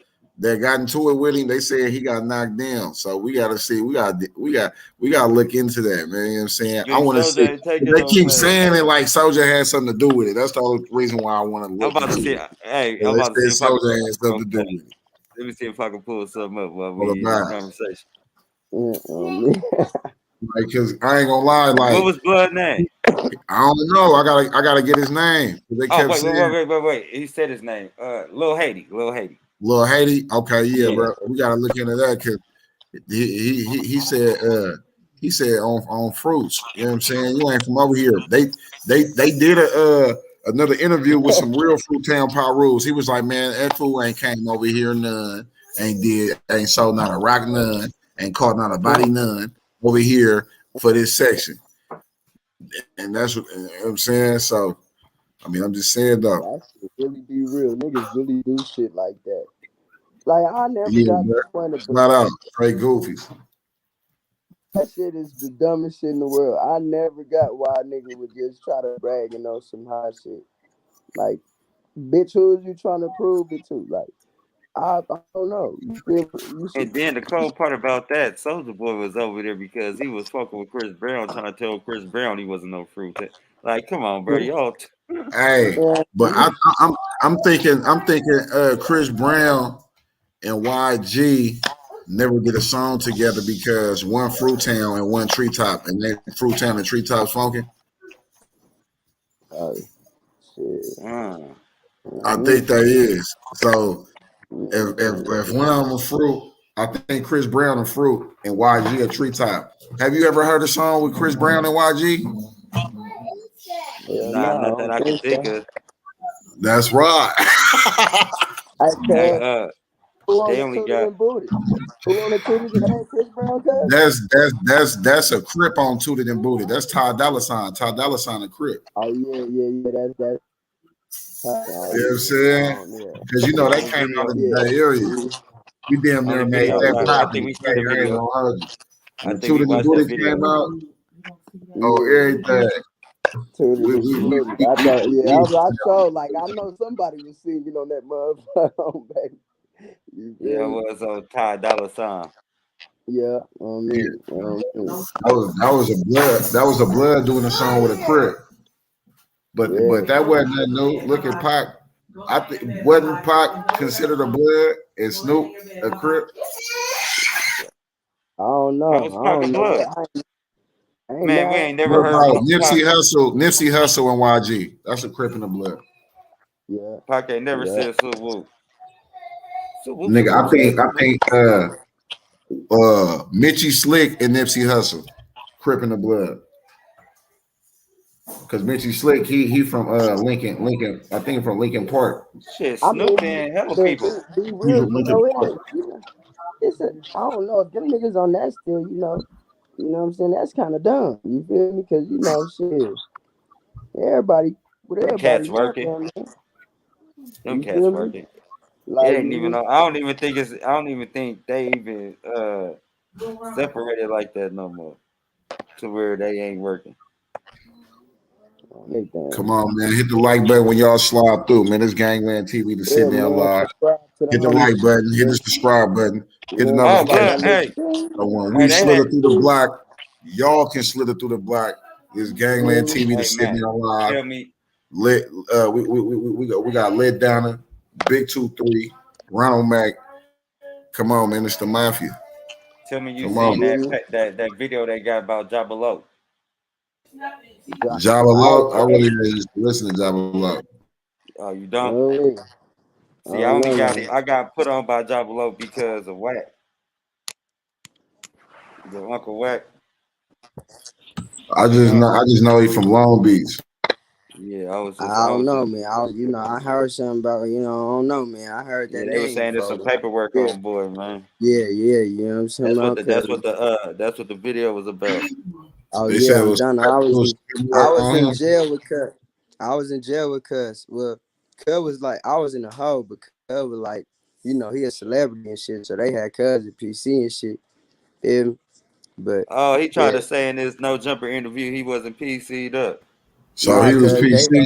got into it with him, they said he got knocked down. So we gotta see, we gotta look into that, man. You know what I'm saying? I Big want to Soldier see. ain't taking They no keep phase. saying it like Soldier had something to do with it. That's the only reason why I want to I'm look about to into see. it. Hey, I'm They about to see said if I can Soldier pull had stuff something to up. do with it. Let me see if I can pull something up while What we in this about? conversation. man. Like, cause I ain't gonna lie, What like was Blood name? I don't know. I gotta get his name. They kept saying Wait. He said his name. Lil Haiti. Lil Haiti. Okay, yeah, Yeah. bro. We gotta look into that because he said on fruits. You know what I'm saying? You ain't from over here. They did another interview with some real Fruit Town Power Rules. He was like, man, that fool ain't came over here none, ain't sold not a rock none, ain't caught not a body none over here for this section. And that's what, you know what I'm saying. So I mean, I'm just saying though. That shit really be real. Niggas really do shit like that. Like I never Yeah, got bro. the point of Flat out, straight goofies. that shit is the dumbest shit in the world. I never got why a nigga would just try to brag and know some hot shit. Like, bitch, who is you trying to prove it to? Like, I don't know. You feel you should. And then the cold part about that, Soulja Boy was over there because he was fucking with Chris Brown, trying to tell Chris Brown he wasn't no fruit. Like, come on, bro, y'all. Hey, Yeah, but I'm thinking Chris Brown and YG never did a song together because one Fruit Town and one Treetop, and then Fruit Town and Treetop's funky. oh, shit. I think that is. So if one of them was Fruit, I think Chris Brown and Fruit and YG a Treetop. Have you ever heard a song with Chris Brown and YG? Hell Nah, no, I nothing don't I can think think so. of. That's right. I Hey, cuz who on they the only tooted got and booted? Who on the tooted? That ain't Chris Brown, cuz? That's a Crip on Tooted and Booted. That's Ty Dolla Sign. Ty Dolla Sign a Crip. Oh yeah. That's. Oh You know what I'm saying? yeah, Because you see know on they the came out video. in the Bay Area. We damn On near the made video, that I pop in think the we see the Bay. I ain't video. gonna hold you. I When think we Tooted and watched that Booted video. came out, oh yeah. everything. Tooted and booted. I thought, yeah, We I saw like I know somebody was singing on that motherfucker, baby. You Yeah, feel it me? was on Ty Dolla Sign. Yeah, yeah, me. that was a blood doing a song with a Crip. But Yeah, that wasn't that new. Look at Pac. I think wasn't Pac considered a blood and Snoop a Crip? I don't I know. was I Pac a don't know blood. what. I ain't Man, we mad. ain't never What heard about Pac. Nipsey Hussle and YG? That's a Crip in the blood. Yeah, Pac ain't never yeah. said so whoop. So whoop, so Nigga, whoop, so I whoop. think Mitchie Slick and Nipsey Hussle, Crip in the blood. Because Mitchie Slick, he from Lincoln, I think from Lincoln Park. Shit, I Snoop mean, and hella but people. be He real, from Lincoln it Park. ain't. It's a. I don't know if them niggas on that still. You know what I'm saying? That's kind of dumb. You feel me? Because shit. Everybody, with Them everybody cats now, working. man. Them You cats feel me? working. It Like ain't even. niggas, I don't even think it's. I don't even think they even separated like that no more. To where they ain't working. anything. Come on, man. Hit the like button when y'all slide through, man. This Gangland TV to Yeah, sit down man. live. Subscribe to the Hit the homie. like button, hit Yeah, the subscribe button, hit the yeah, Oh, hit blood. that notification. Hey, little So when hey, we they had. slither through the block, y'all can slither through the block. This Gangland thing. TV to Hey, sit man. down live. Tell me. Lit, we got Lit Donna, Big 2-3, Ronald Mack. Come on, man. It's the Mafia. Tell me you Come You on. seen feel me? that video they got about Jabba. Drop. Jabba I, Low. I really used to listen to Jabba Low. Oh, you I don't? don't See, know, man. I got put on by Jabba because of Wack, the Uncle Wack. I just know he from Long Beach. Yeah, I I don't was know, just. man. I heard something about, I don't know, man. I heard Yeah, that they were name saying there's before. some paperwork Yeah, on board, man. you know what I'm saying about? Cause, That's what the video was about. oh They yeah, said I'm done. it was I paperwork was on in him. jail with Cuz. I was in jail with Cuz. Well, Cuz was like, I was in the hole, but Cuz was like, he a celebrity and shit, so they had Cuz at PC and shit. Yeah, but Oh, he tried yeah, to say in this no jumper interview he wasn't PC'd up. So nah, he was Cuz they PC.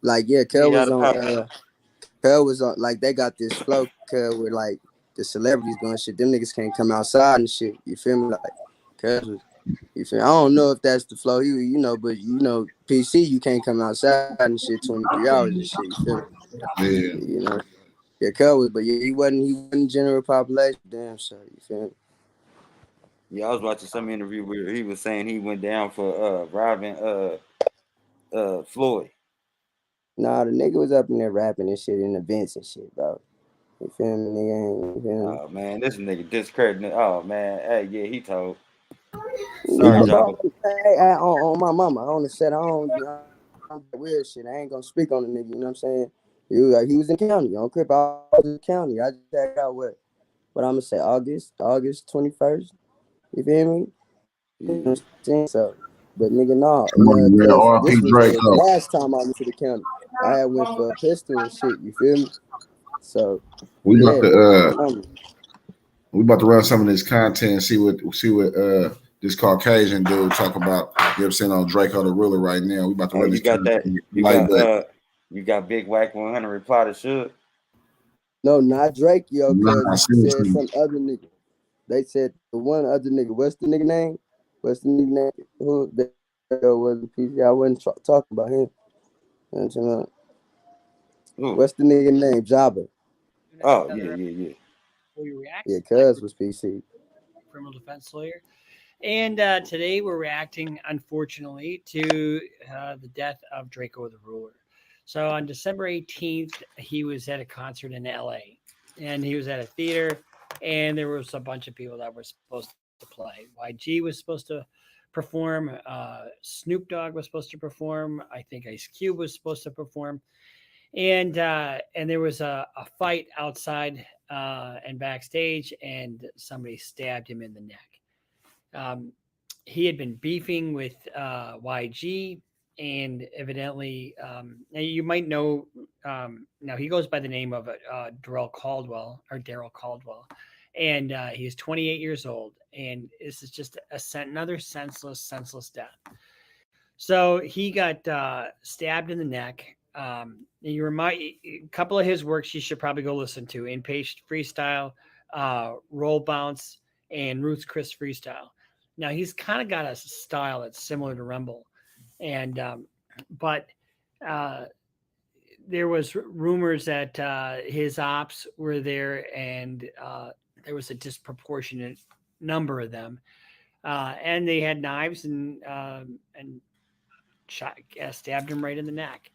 like Cuz He out was of on. pocket. Cuz was on like they got this flow Cuz where like the celebrities doing shit. Them niggas can't come outside and shit. You feel me? Like Cuz was. You feel? I don't know if that's the flow, but PC you can't come outside and shit 23 hours and shit. You feel me? Yeah. You know, yeah, Cuz was, but yeah, he wasn't general population. Damn, so you feel me? Yeah, I was watching some interview where he was saying he went down for robbing Floyd? Nah, the nigga was up in there rapping and shit in events and shit, bro. You feel me, nigga? You feel me? Oh man, this nigga discrediting. Oh man, hey yeah, he told. Sorry, Nah, Jabba. bro. Hey, on my mama, I on the set, I don't do that weird shit. I ain't gonna speak on the nigga. You know what I'm saying? He was in county on Crip. I was in county. I just checked out what I'm gonna say. August 21st. You feel me? You know Yeah. what I'm saying? So, but nigga, nah, Yeah, cause RP this was the DrakeO. last time I went to the county. I had went for a pistol and shit. You feel me? So, We about yeah, to on my mama. we about to run some of this content and see what this Caucasian dude talk about. You know what I'm saying on DrakeO the ruler right now. We about to Oh, run you this got that? content. You Light got back. you got Big Whack 100 reply to Shook. No, not Drake, yo, cause Nah, he said seriously. some other nigga. They said the one other nigga. What's the nigga name? What's the nigga name? Who that was the PC? I wasn't talking about him. You know what I'm saying? Ooh. What's the nigga name? Jabba. Oh yeah, yeah, yeah. We react. Yeah, I'm cuz was PC. criminal defense lawyer. And today we're reacting, unfortunately, to the death of DrakeO the Ruler. So on December 18th, he was at a concert in LA, and he was at a theater, and there was a bunch of people that were supposed to play. YG was supposed to perform. Snoop Dogg was supposed to perform. I think Ice Cube was supposed to perform. And there was a fight outside and backstage, and somebody stabbed him in the neck. Um, he had been beefing with YG, and evidently, now you might know. Now he goes by the name of Daryl Caldwell, and he's 28 years old, and this is just another senseless death. So he got stabbed in the neck. You remind a couple of his works you should probably go listen to: Impatient Freestyle, Roll Bounce, and Roots Chris Freestyle. Now he's kind of got a style that's similar to Rumble, and but uh, there was rumors that his ops were there, and there was a disproportionate number of them, and they had knives and shot, stabbed him right in the neck,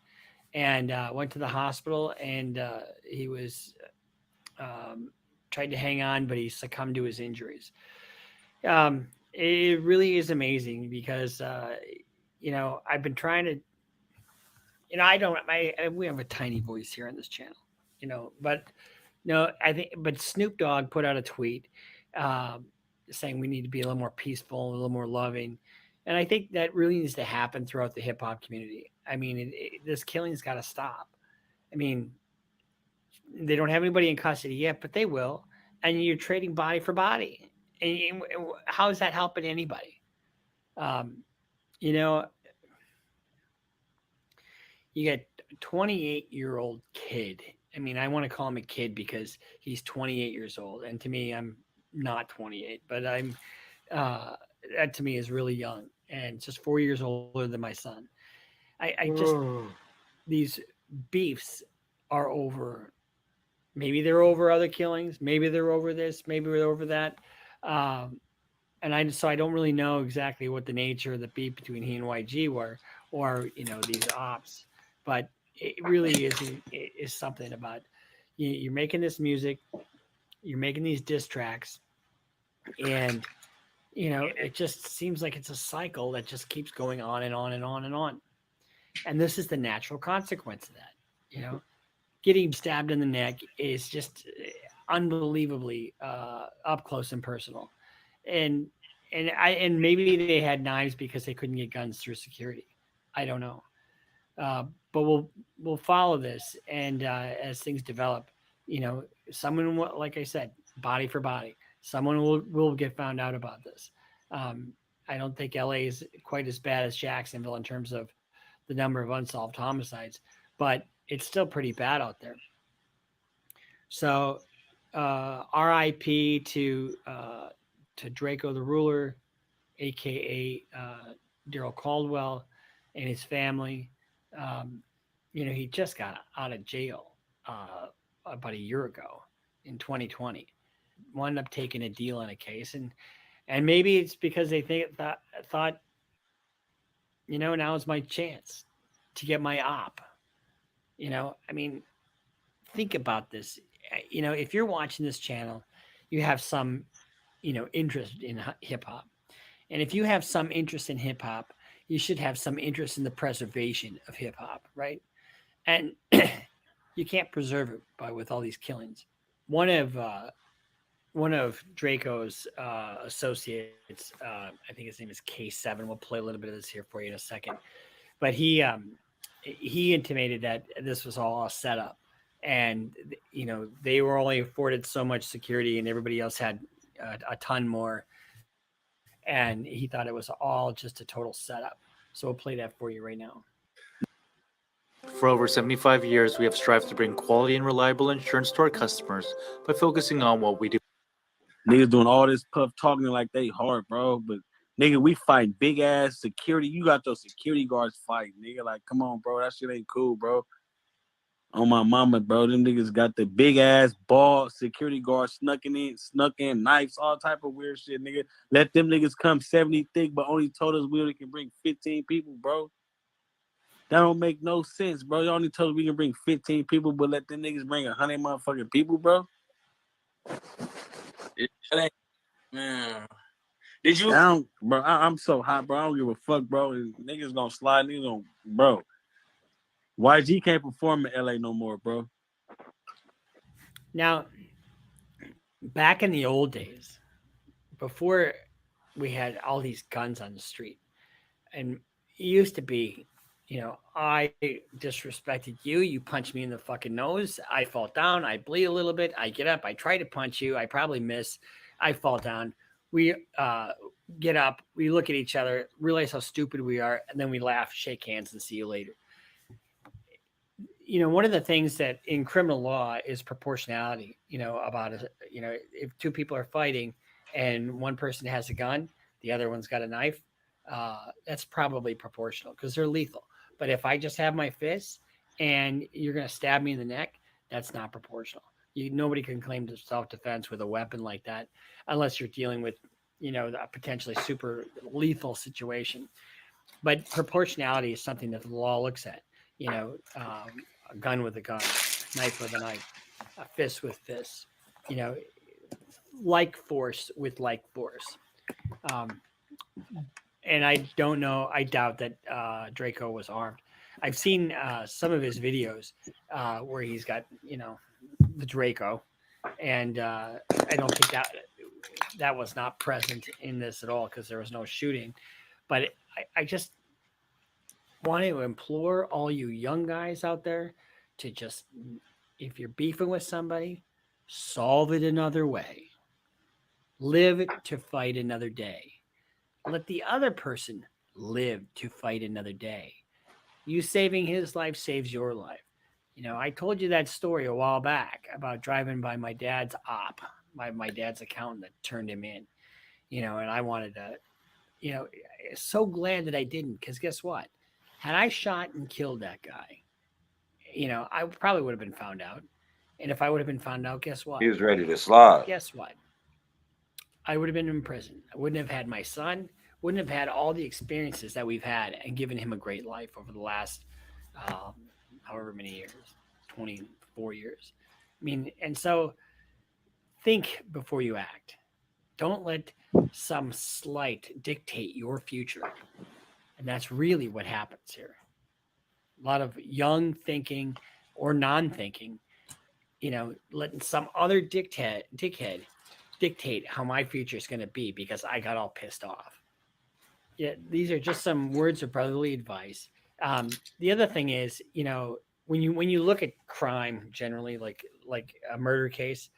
and went to the hospital, and he was um, tried to hang on, but he succumbed to his injuries. It really is amazing because I've been trying to, I don't, we have a tiny voice here on this channel, but no, I think, but Snoop Dogg put out a tweet um, saying we need to be a little more peaceful, a little more loving. And I think that really needs to happen throughout the hip hop community. I mean, this killing's got to stop. I mean, they don't have anybody in custody yet, but they will. And you're trading body for body. And how is that helping anybody? Um, you know, you got a 28-year-old kid. I mean, I want to call him a kid because he's 28 years old. And to me, I'm not 28, but uh, that to me is really young and just 4 years older than my son. I just, these beefs are over. Maybe they're over other killings. Maybe they're over this. Maybe they're over that. Um, so I don't really know exactly what the nature of the beef between he and YG were, or these ops, but it really is something about you're making this music, you're making these diss tracks, and it just seems like it's a cycle that just keeps going on and on and on and on, and this is the natural consequence of that. Getting stabbed in the neck is just unbelievably up close and personal, and and maybe they had knives because they couldn't get guns through security. I don't know, but we'll follow this, and as things develop, someone will, like I said, body for body, someone will get found out about this. Um, I don't think LA is quite as bad as Jacksonville in terms of the number of unsolved homicides, but it's still pretty bad out there. So, RIP to DrakeO the Ruler, aka Daryl Caldwell, and his family. Um, he just got out of jail about a year ago in 2020. Wound up taking a deal on a case, and maybe it's because they thought, now's my chance. to get my op. I mean, think about this. If you're watching this channel, you have some, interest in hip hop. And if you have some interest in hip hop, you should have some interest in the preservation of hip hop, right? And you can't preserve it with all these killings. One of DrakeO's associates, I think his name is K7. We'll play a little bit of this here for you in a second. But he intimated that this was all a setup, and they were only afforded so much security, and everybody else had a ton more. And he thought it was all just a total setup. So we'll play that for you right now. For over 75 years, we have strived to bring quality and reliable insurance to our customers by focusing on what we do. Niggas doing all this puff talking like they hard, bro. But nigga, we fight big ass security. You got those security guards fighting, nigga. Like, come on, bro. That shit ain't cool, bro. On my mama, bro. Them niggas got the big ass ball security guards snuck in, knives, all type of weird shit, nigga. Let them niggas come 70 thick, but only told us we only can bring 15 people, bro. That don't make no sense, bro. You only told us we can bring 15 people, but let them niggas bring 100 motherfucking people, bro. Man. Did you? Bro, I'm so hot, bro. I don't give a fuck, bro. Niggas gonna slide, bro. YG can't perform in LA no more, bro. Now, back in the old days, before we had all these guns on the street, and it used to be, I disrespected you, you punch me in the fucking nose, I fall down, I bleed a little bit, I get up, I try to punch you, I probably miss, I fall down. We get up, we look at each other, realize how stupid we are, and then we laugh, shake hands, and see you later. One of the things that in criminal law is proportionality, about it. If two people are fighting and one person has a gun, the other one's got a knife, that's probably proportional because they're lethal. But if I just have my fists and you're going to stab me in the neck, that's not proportional. Nobody can claim to self-defense with a weapon like that unless you're dealing with, a potentially super lethal situation. But proportionality is something that the law looks at. A gun with a gun, knife with a knife, a fist with fists, like force with like force. And I don't know, I doubt that DrakeO was armed. I've seen some of his videos where he's got, the DrakeO, and I don't think that was not present in this at all because there was no shooting. But I just want to implore all you young guys out there to just, if you're beefing with somebody, solve it another way. Live to fight another day. Let the other person live to fight another day. You saving his life saves your life. I told you that story a while back about driving by my dad's op, my dad's accountant that turned him in, and I wanted to, so glad that I didn't, because guess what? Had I shot and killed that guy, I probably would have been found out. And if I would have been found out, guess what? He was ready to slide. Guess what? I would have been in prison. I wouldn't have had my son, wouldn't have had all the experiences that we've had and given him a great life over the last however many years, 24 years. I mean, and so think before you act. Don't let some slight dictate your future. And that's really what happens here. A lot of young thinking or non-thinking, letting some other dickhead dictate how my future is going to be because I got all pissed off. Yeah, these are just some words of brotherly advice. The other thing is, when you look at crime generally, like a murder case,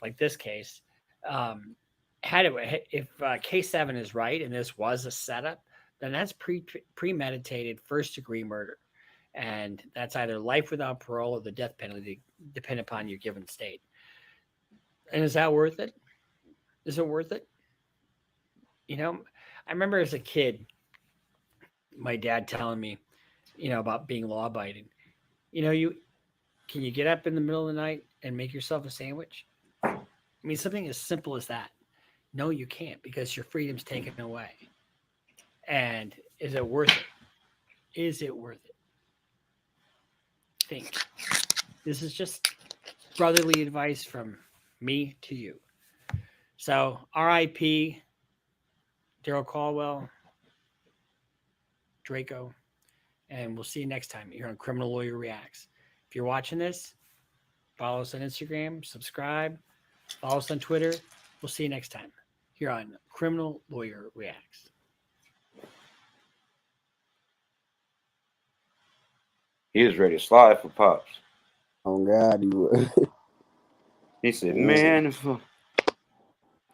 like this case, if K7 is right and this was a setup, then that's premeditated first-degree murder. And that's either life without parole or the death penalty, depending upon your given state. And is that worth it? Is it worth it? I remember as a kid, my dad telling me, about being law-abiding. Can you get up in the middle of the night and make yourself a sandwich? I mean, something as simple as that. No, you can't, because your freedom's taken away. And is it worth it? Is it worth it? think. This is just brotherly advice from me to you. So, R.I.P. Daryl Caldwell, DrakeO, and we'll see you next time here on Criminal Lawyer Reacts. If you're watching this, follow us on Instagram, subscribe, follow us on Twitter. We'll see you next time here on Criminal Lawyer Reacts. He was ready to slide for Pops. Oh God, he was. He said, "Man,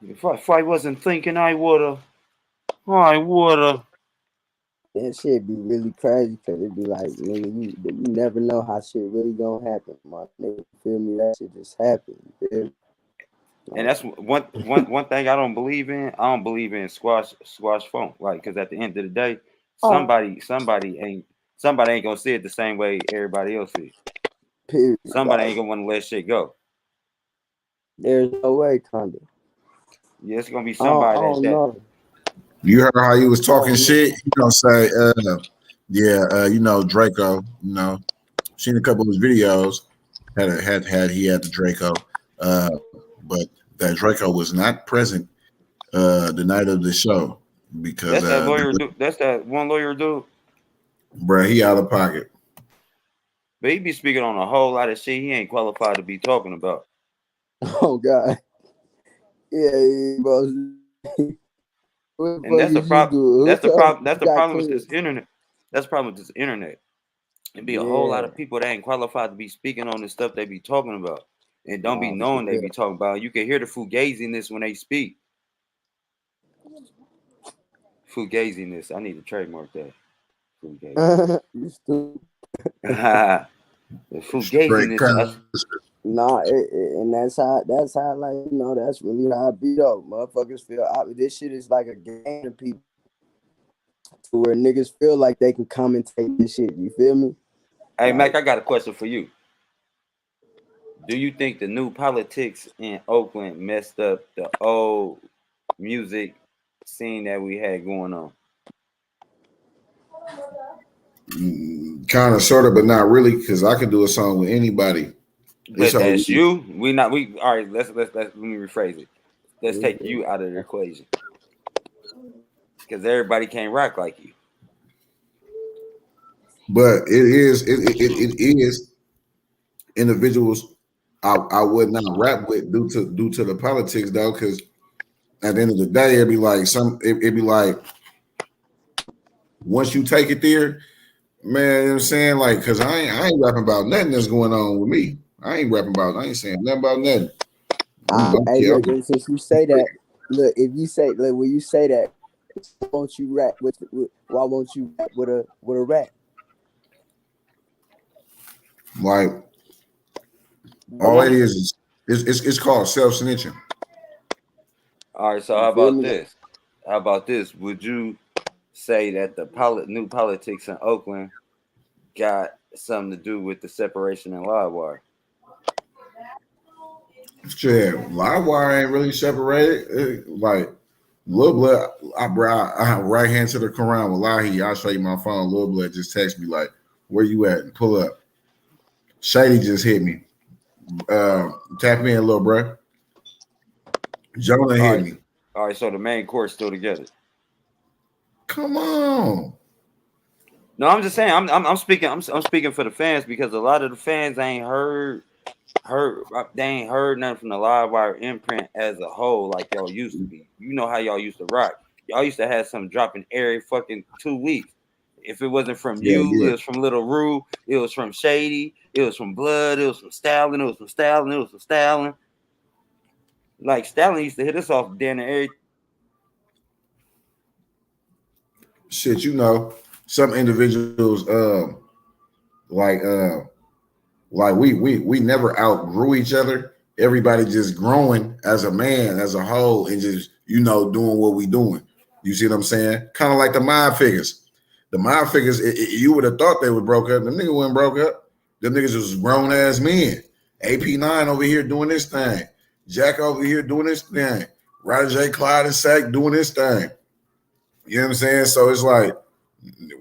if I wasn't thinking, I woulda. That shit be really crazy because it be like, nigga, you never know how shit really gonna happen, my nigga. Feel me? That shit just happened. Like, and that's one thing I don't believe in. I don't believe in squash phone. Like, because at the end of the day, somebody ain't gonna see it the same way everybody else is. Period. Somebody ain't gonna want to let shit go. There's no way, kinda. Yeah, it's gonna be somebody that. You heard how he was talking shit. You know, say, you know, DrakeO. You know, seen a couple of his videos. He had the DrakeO, but that DrakeO was not present the night of the show because That's that lawyer. That's that one lawyer dude. Bruh, he out of pocket. But he be speaking on a whole lot of shit he ain't qualified to be talking about. Oh God. Yeah, bro. And that's the problem. That's the problem. That's the problem with this internet. That's the problem with this internet. It'd be a whole lot of people that ain't qualified to be speaking on the stuff they be talking about, and don't be knowing they be talking about. You can hear the fugaziness when they speak. Fugaziness. I need to trademark that. Fugazi. The fugaziness. Nah, and that's how like, you know, that's really how I beat up. Motherfuckers feel this shit is like a game to people, to where niggas feel like they can commentate this shit. You feel me? Hey, Mac, I got a question for you. Do you think the new politics in Oakland messed up the old music scene that we had going on? Kind of, sort of, but not really, because I could do a song with anybody. But that's you. All right. Let me rephrase it. Let's take you out of the equation, because everybody can't rock like you. But it is individuals I would not rap with due to the politics though, because at the end of the day it'd be like once you take it there, man, you know what I'm saying? Like, cause I ain't rapping about nothing that's going on with me. I ain't saying nothing about nothing. Hey, look, since you say that, look, if you say, look, when you say that, why won't you rap with a rap? Like, all it is it's called self-snitching. All right, so how about this? How about this? Would you say that the new politics in Oakland got something to do with the separation in Livewire? Shit, Livewire ain't really separated. Like, Lil Blood, I right hand to the Quran. Wallahi, I'll show you my phone. Lil Blood just text me like, "Where you at?" And pull up. Shady just hit me. Tap in, little bro. Jonah hit me. All right, so the main court's still together. Come on. No, I'm just saying. I'm speaking. I'm speaking for the fans, because a lot of the fans ain't heard. They ain't heard nothing from the Livewire imprint as a whole like y'all used to be. You know how y'all used to rock. Y'all used to have something dropping every fucking 2 weeks. If it wasn't from you, it was from Little Rue, it was from Shady, it was from Blood, it was from Stalin, it was from Stalin, it was from Stalin. Like, Stalin used to hit us off damn near every shit, you know, some individuals like we never outgrew each other. Everybody just growing as a man, as a whole, and just, you know, doing what we doing. You see what I'm saying? Kind of like the Mind Figures. The Mind Figures, you would have thought they were broke up. Them niggas wasn't broke up. Them niggas was grown ass men. AP9 over here doing this thing. Jack over here doing this thing. Ryder J. Clyde and Sack doing this thing. You know what I'm saying? So it's like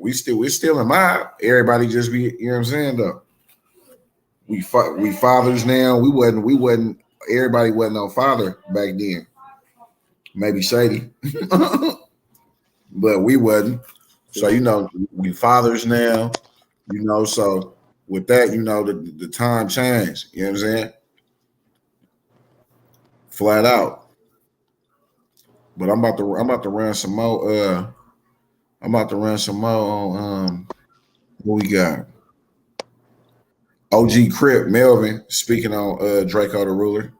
we still in mind. Everybody just be, you know what I'm saying, though. we fathers now. We wasn't everybody wasn't no father back then. Maybe Shady, but we wasn't. So we fathers now. So with that, the time changed. You know what I'm saying? Flat out. But I'm about to run some more. I'm about to run some more on what we got. OG Crip Melvin speaking on DrakeO the Ruler.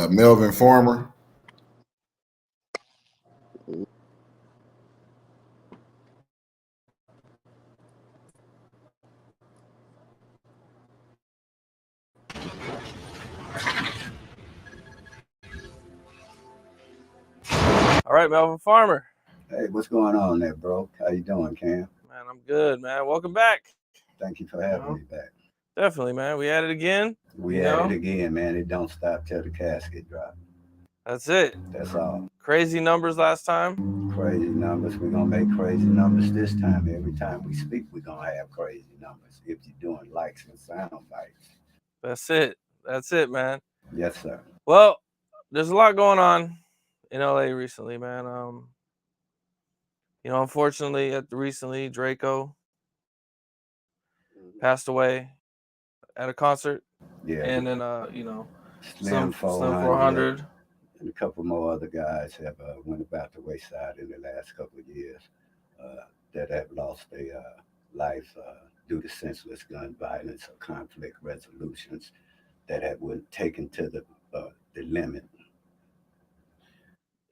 Melvin Farmer. All right, Melvin Farmer. Hey, what's going on there, bro? How you doing, Cam? Man, I'm good, man. Welcome back. Thank you for having me back. Definitely, man. We at it again. We at it again, man. It don't stop till the casket drop. That's it. That's all. Crazy numbers last time. Crazy numbers. We're gonna make crazy numbers this time. Every time we speak, we're gonna have crazy numbers. If you're doing likes and sound bites. That's it. That's it, man. Yes, sir. Well, there's a lot going on in LA recently, man. Unfortunately, recently DrakeO passed away at a concert. Yeah. And then Slim400 and a couple more other guys have went about the wayside in the last couple of years that have lost their life due to senseless gun violence or conflict resolutions that have been taken to the limit.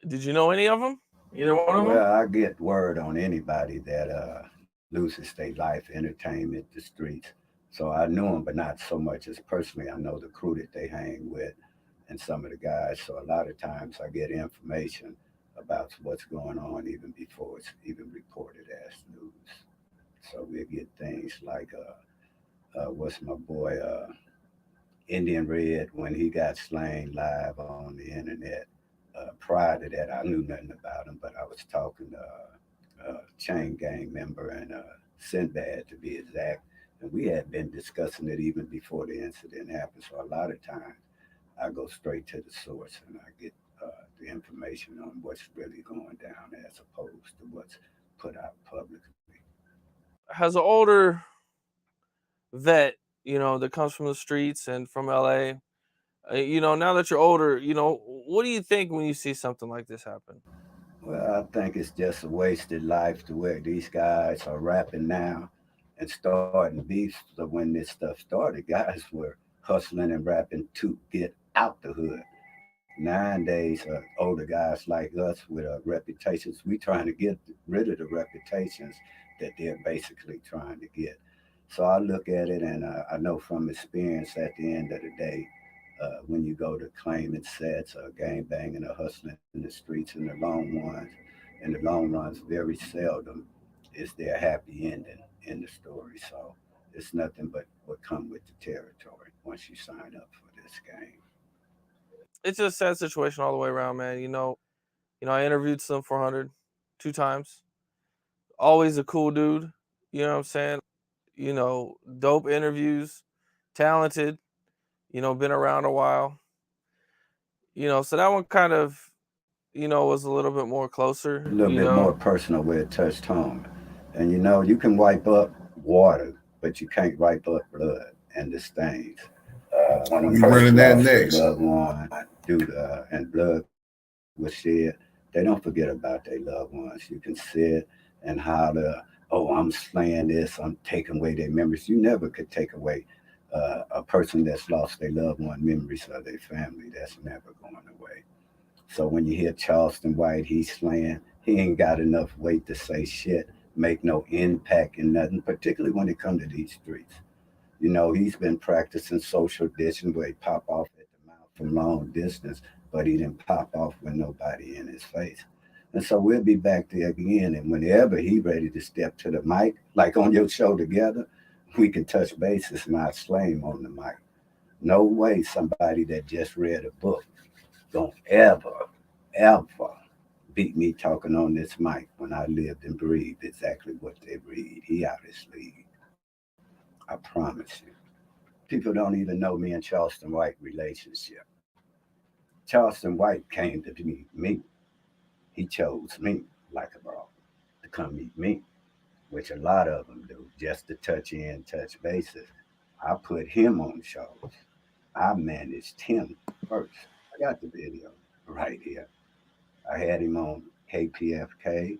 Did you know any of them? Either one of them? Well, I get word on anybody that loses their life, entertainment, the streets. So I knew them, but not so much as personally. I know the crew that they hang with and some of the guys. So a lot of times I get information about what's going on even before it's even reported as news. So we get things like, what's my boy, Indian Red, when he got slain live on the internet. Prior to that, I knew nothing about him, but I was talking to a chain gang member and Sinbad to be exact. And we had been discussing it even before the incident happened. So a lot of times I go straight to the source and I get the information on what's really going down as opposed to what's put out publicly. Has an older vet, that comes from the streets and from LA, now that you're older, what do you think when you see something like this happen? Well, I think it's just a wasted life to where these guys are rapping now and starting beefs. So when this stuff started, guys were hustling and rapping to get out the hood. Nowadays, older guys like us with reputations, we trying to get rid of the reputations that they're basically trying to get. So I look at it and I know from experience at the end of the day, when you go to claiming sets or gang banging or hustling in the streets in the long runs, very seldom is there a happy ending in the story. So it's nothing but what come with the territory once you sign up for this game. It's just a sad situation all the way around, man. I interviewed Slim400 2 times. Always a cool dude. You know what I'm saying? Dope interviews, talented, been around a while. So that one kind of, was a little bit more closer. A little bit more personal where it touched home. And you can wipe up water, but you can't wipe up blood and the stains. When a We person running that lost their next. loved one and blood was shed, they don't forget about their loved ones. You can sit and holler, oh, I'm slaying this, I'm taking away their memories. You never could take away a person that's lost their loved one memories of their family. That's never going away. So when you hear Charleston White, he's slaying, he ain't got enough weight to say shit, make no impact in nothing, particularly when it comes to these streets. He's been practicing social distancing where he pop off at the mouth from long distance, but he didn't pop off with nobody in his face. And so we'll be back there again. And whenever he ready to step to the mic, like on your show together, we can touch bases and not slay on the mic. No way somebody that just read a book don't ever beat me talking on this mic when I lived and breathed exactly what they read. He out his league. I promise you. People don't even know me and Charleston White relationship. Charleston White came to meet me. He chose me, like a bro, to come meet me, which a lot of them do, just to touch in, touch bases. I put him on shows. I managed him first. I got the video right here. I had him on KPFK.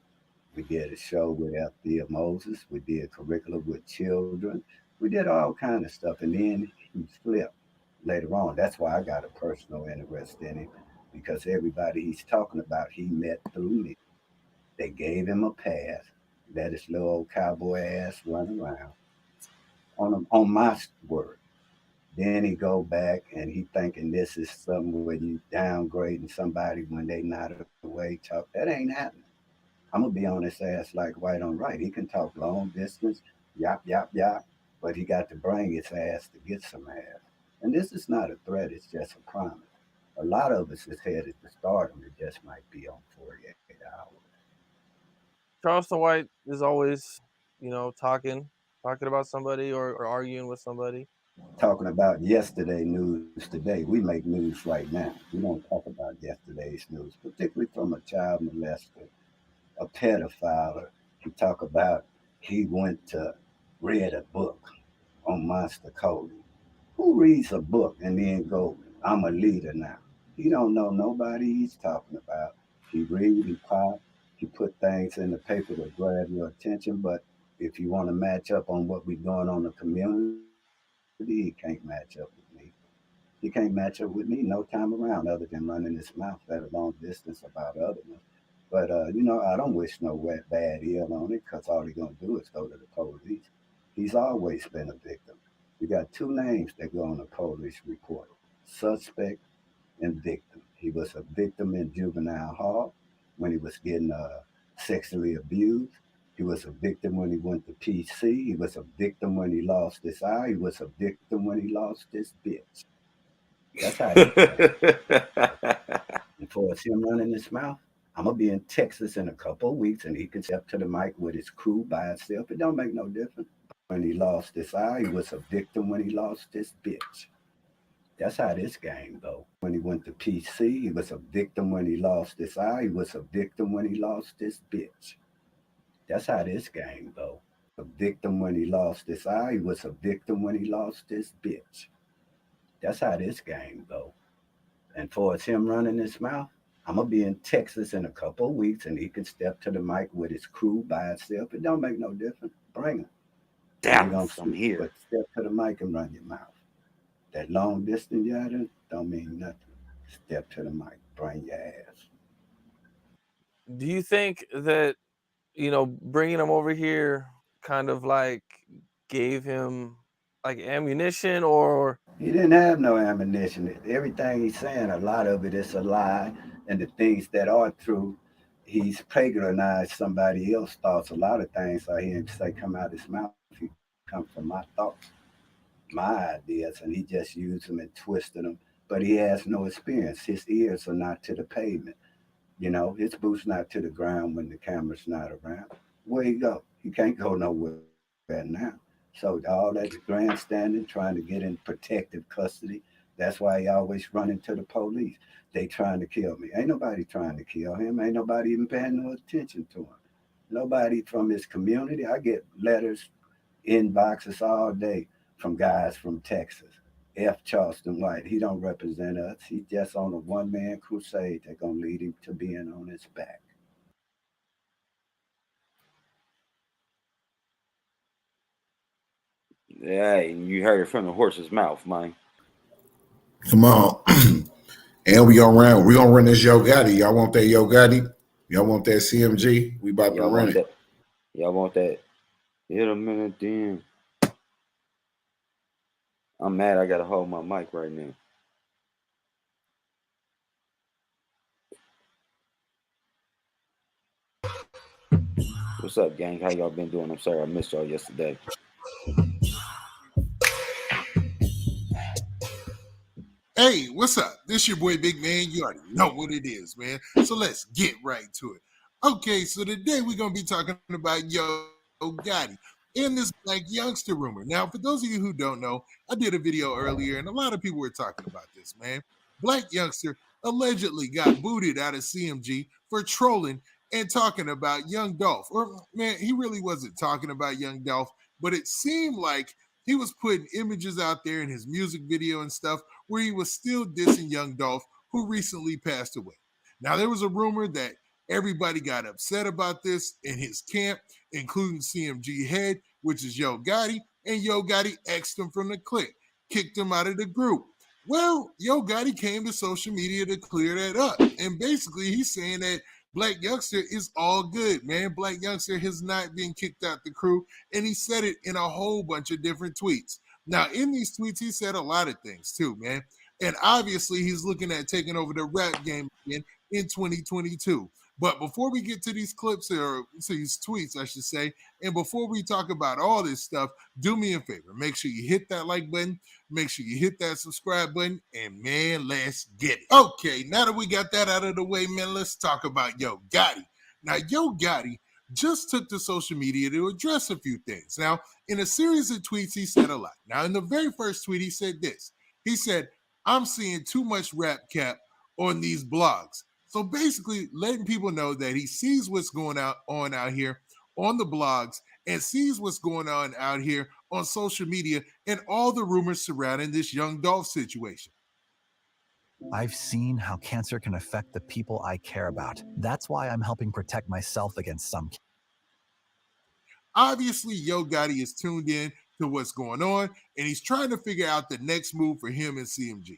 We did a show with Thea Moses. We did curriculum with children. We did all kind of stuff. And then he flipped later on. That's why I got a personal interest in him because everybody he's talking about, he met through me. They gave him a pass, let his little old cowboy ass run around on my word. Then he go back and he thinking this is something where you downgrading somebody when they not away. Talk that ain't happening. I'm gonna be on his ass like white on right. He can talk long distance, yap yap yap, but he got to bring his ass to get some ass. And this is not a threat; it's just a promise. A lot of us is headed to stardom. It just might be on 48 hours. Charleston White is always, talking about somebody or arguing with somebody. Talking about yesterday news today. We make news right now. We don't talk about yesterday's news, particularly from a child molester, a pedophile. He talk about he went to read a book on Monster Cody. Who reads a book and then go, I'm a leader now? He don't know nobody he's talking about. He read, he pop, he put things in the paper to grab your attention, but if you want to match up on what we doing on the community, he can't match up with me. He can't match up with me no time around other than running his mouth at a long distance about others. But, I don't wish no bad ill on it because all he's going to do is go to the police. He's always been a victim. You got two names that go on the police report, suspect and victim. He was a victim in juvenile hall when he was getting sexually abused. He was a victim when he went to PC. He was a victim when he lost his eye. He was a victim when he lost his bitch. That's how it is. And for us him running his mouth, I'm gonna be in Texas in a couple of weeks, and he can step to the mic with his crew by himself. It don't make no difference. When he lost his eye, he was a victim when he lost his bitch. That's how this game go. When he went to PC, he was a victim when he lost his eye. He was a victim when he lost his bitch. That's how this game go. A victim when he lost his eye. He was a victim when he lost his bitch. That's how this game go. And for it's him running his mouth, I'm gonna be in Texas in a couple of weeks, and he can step to the mic with his crew by himself. It don't make no difference. Bring him. Dallas, I'm here. But step to the mic and run your mouth. That long distance yada don't mean nothing. Step to the mic. Bring your ass. Do you think that bringing him over here kind of like gave him like ammunition, or he didn't have no ammunition? Everything he's saying, a lot of it is a lie, and the things that are true, he's plagiarized somebody else's thoughts. A lot of things I hear him say come out his mouth, he come from my thoughts, my ideas, and he just used them and twisted them. But he has no experience. His ears are not to the pavement. His boots not to the ground when the camera's not around. Where he go? He can't go nowhere now. So all that grandstanding, trying to get in protective custody, that's why he always running to the police. They trying to kill me. Ain't nobody trying to kill him. Ain't nobody even paying no attention to him. Nobody from his community. I get letters, inboxes all day from guys from Texas. F. Charleston White. He don't represent us. He's just on a one-man crusade that's going to lead him to being on his back. Yeah, you heard it from the horse's mouth, man. Come on. And we gonna run this Yo Gotti. Y'all want that Yo Gotti? Y'all want that CMG? We about to run it. Y'all want that? Hit a minute then. I'm mad I gotta hold my mic right now. What's up, gang? How y'all been doing? I'm sorry I missed y'all yesterday. Hey, what's up? This your boy Big Man. You already know what it is, man. So let's get right to it. Okay, so today we're gonna be talking about Yo Gotti. in this Black Youngster rumor. Now, for those of you who don't know, I did a video earlier, and a lot of people were talking about this, man. Black Youngster allegedly got booted out of CMG for trolling and talking about Young Dolph. Or, man, he really wasn't talking about Young Dolph, but it seemed like he was putting images out there in his music video and stuff where he was still dissing Young Dolph, who recently passed away. Now, there was a rumor that everybody got upset about this in his camp, including CMG head, which is Yo Gotti, and Yo Gotti X'd him from the clique, kicked him out of the group. Well, Yo Gotti came to social media to clear that up. And basically, he's saying that Black Youngster is all good, man. Black Youngster has not been kicked out the crew, and he said it in a whole bunch of different tweets. Now, in these tweets, he said a lot of things too, man. And obviously, he's looking at taking over the rap game again in 2022. But before we get to these clips or to these tweets, I should say, and before we talk about all this stuff, do me a favor. Make sure you hit that like button. Make sure you hit that subscribe button. And, man, let's get it. Okay, now that we got that out of the way, man, let's talk about Yo Gotti. Now, Yo Gotti just took to social media to address a few things. Now, in a series of tweets, he said a lot. Now, in the very first tweet, he said this. He said, "I'm seeing too much rap cap on these blogs." So basically letting people know that he sees what's going on out here on the blogs and sees what's going on out here on social media and all the rumors surrounding this Young Dolph situation. I've seen how cancer can affect the people I care about. That's why I'm helping protect myself against some. Obviously, Yo Gotti is tuned in to what's going on, and he's trying to figure out the next move for him and CMG.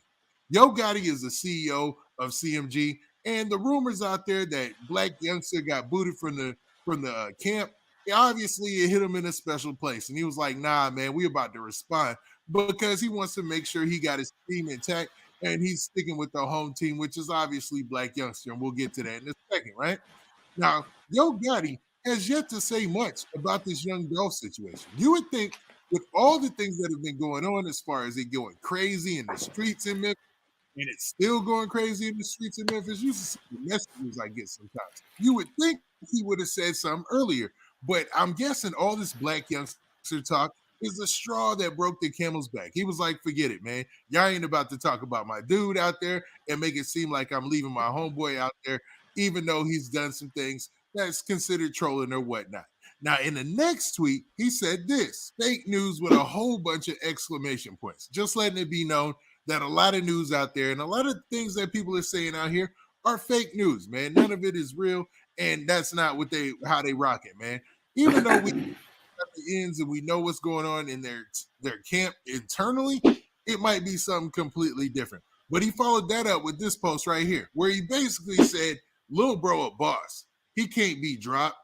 Yo Gotti is the CEO of CMG, and the rumors out there that Black Youngster got booted from the camp, obviously it hit him in a special place. And he was like, nah, man, we about to respond because he wants to make sure he got his team intact, and he's sticking with the home team, which is obviously Black Youngster, and we'll get to that in a second, right? Now, Yo Gotti has yet to say much about this Young Dolph situation. You would think with all the things that have been going on as far as it going crazy in the streets in Memphis, and it's still going crazy in the streets of Memphis. You see the messages I get sometimes. You would think he would have said something earlier, but I'm guessing all this Black Youngster talk is the straw that broke the camel's back. He was like, forget it, man. Y'all ain't about to talk about my dude out there and make it seem like I'm leaving my homeboy out there, even though he's done some things that's considered trolling or whatnot. Now, in the next tweet, he said this, fake news with a whole bunch of exclamation points, just letting it be known that a lot of news out there and a lot of things that people are saying out here are fake news, man. None of it is real, and that's not how they rock it, man. Even though we at the ends and we know what's going on in their camp internally, it might be something completely different. But he followed that up with this post right here, where he basically said, "Lil bro a boss. He can't be dropped.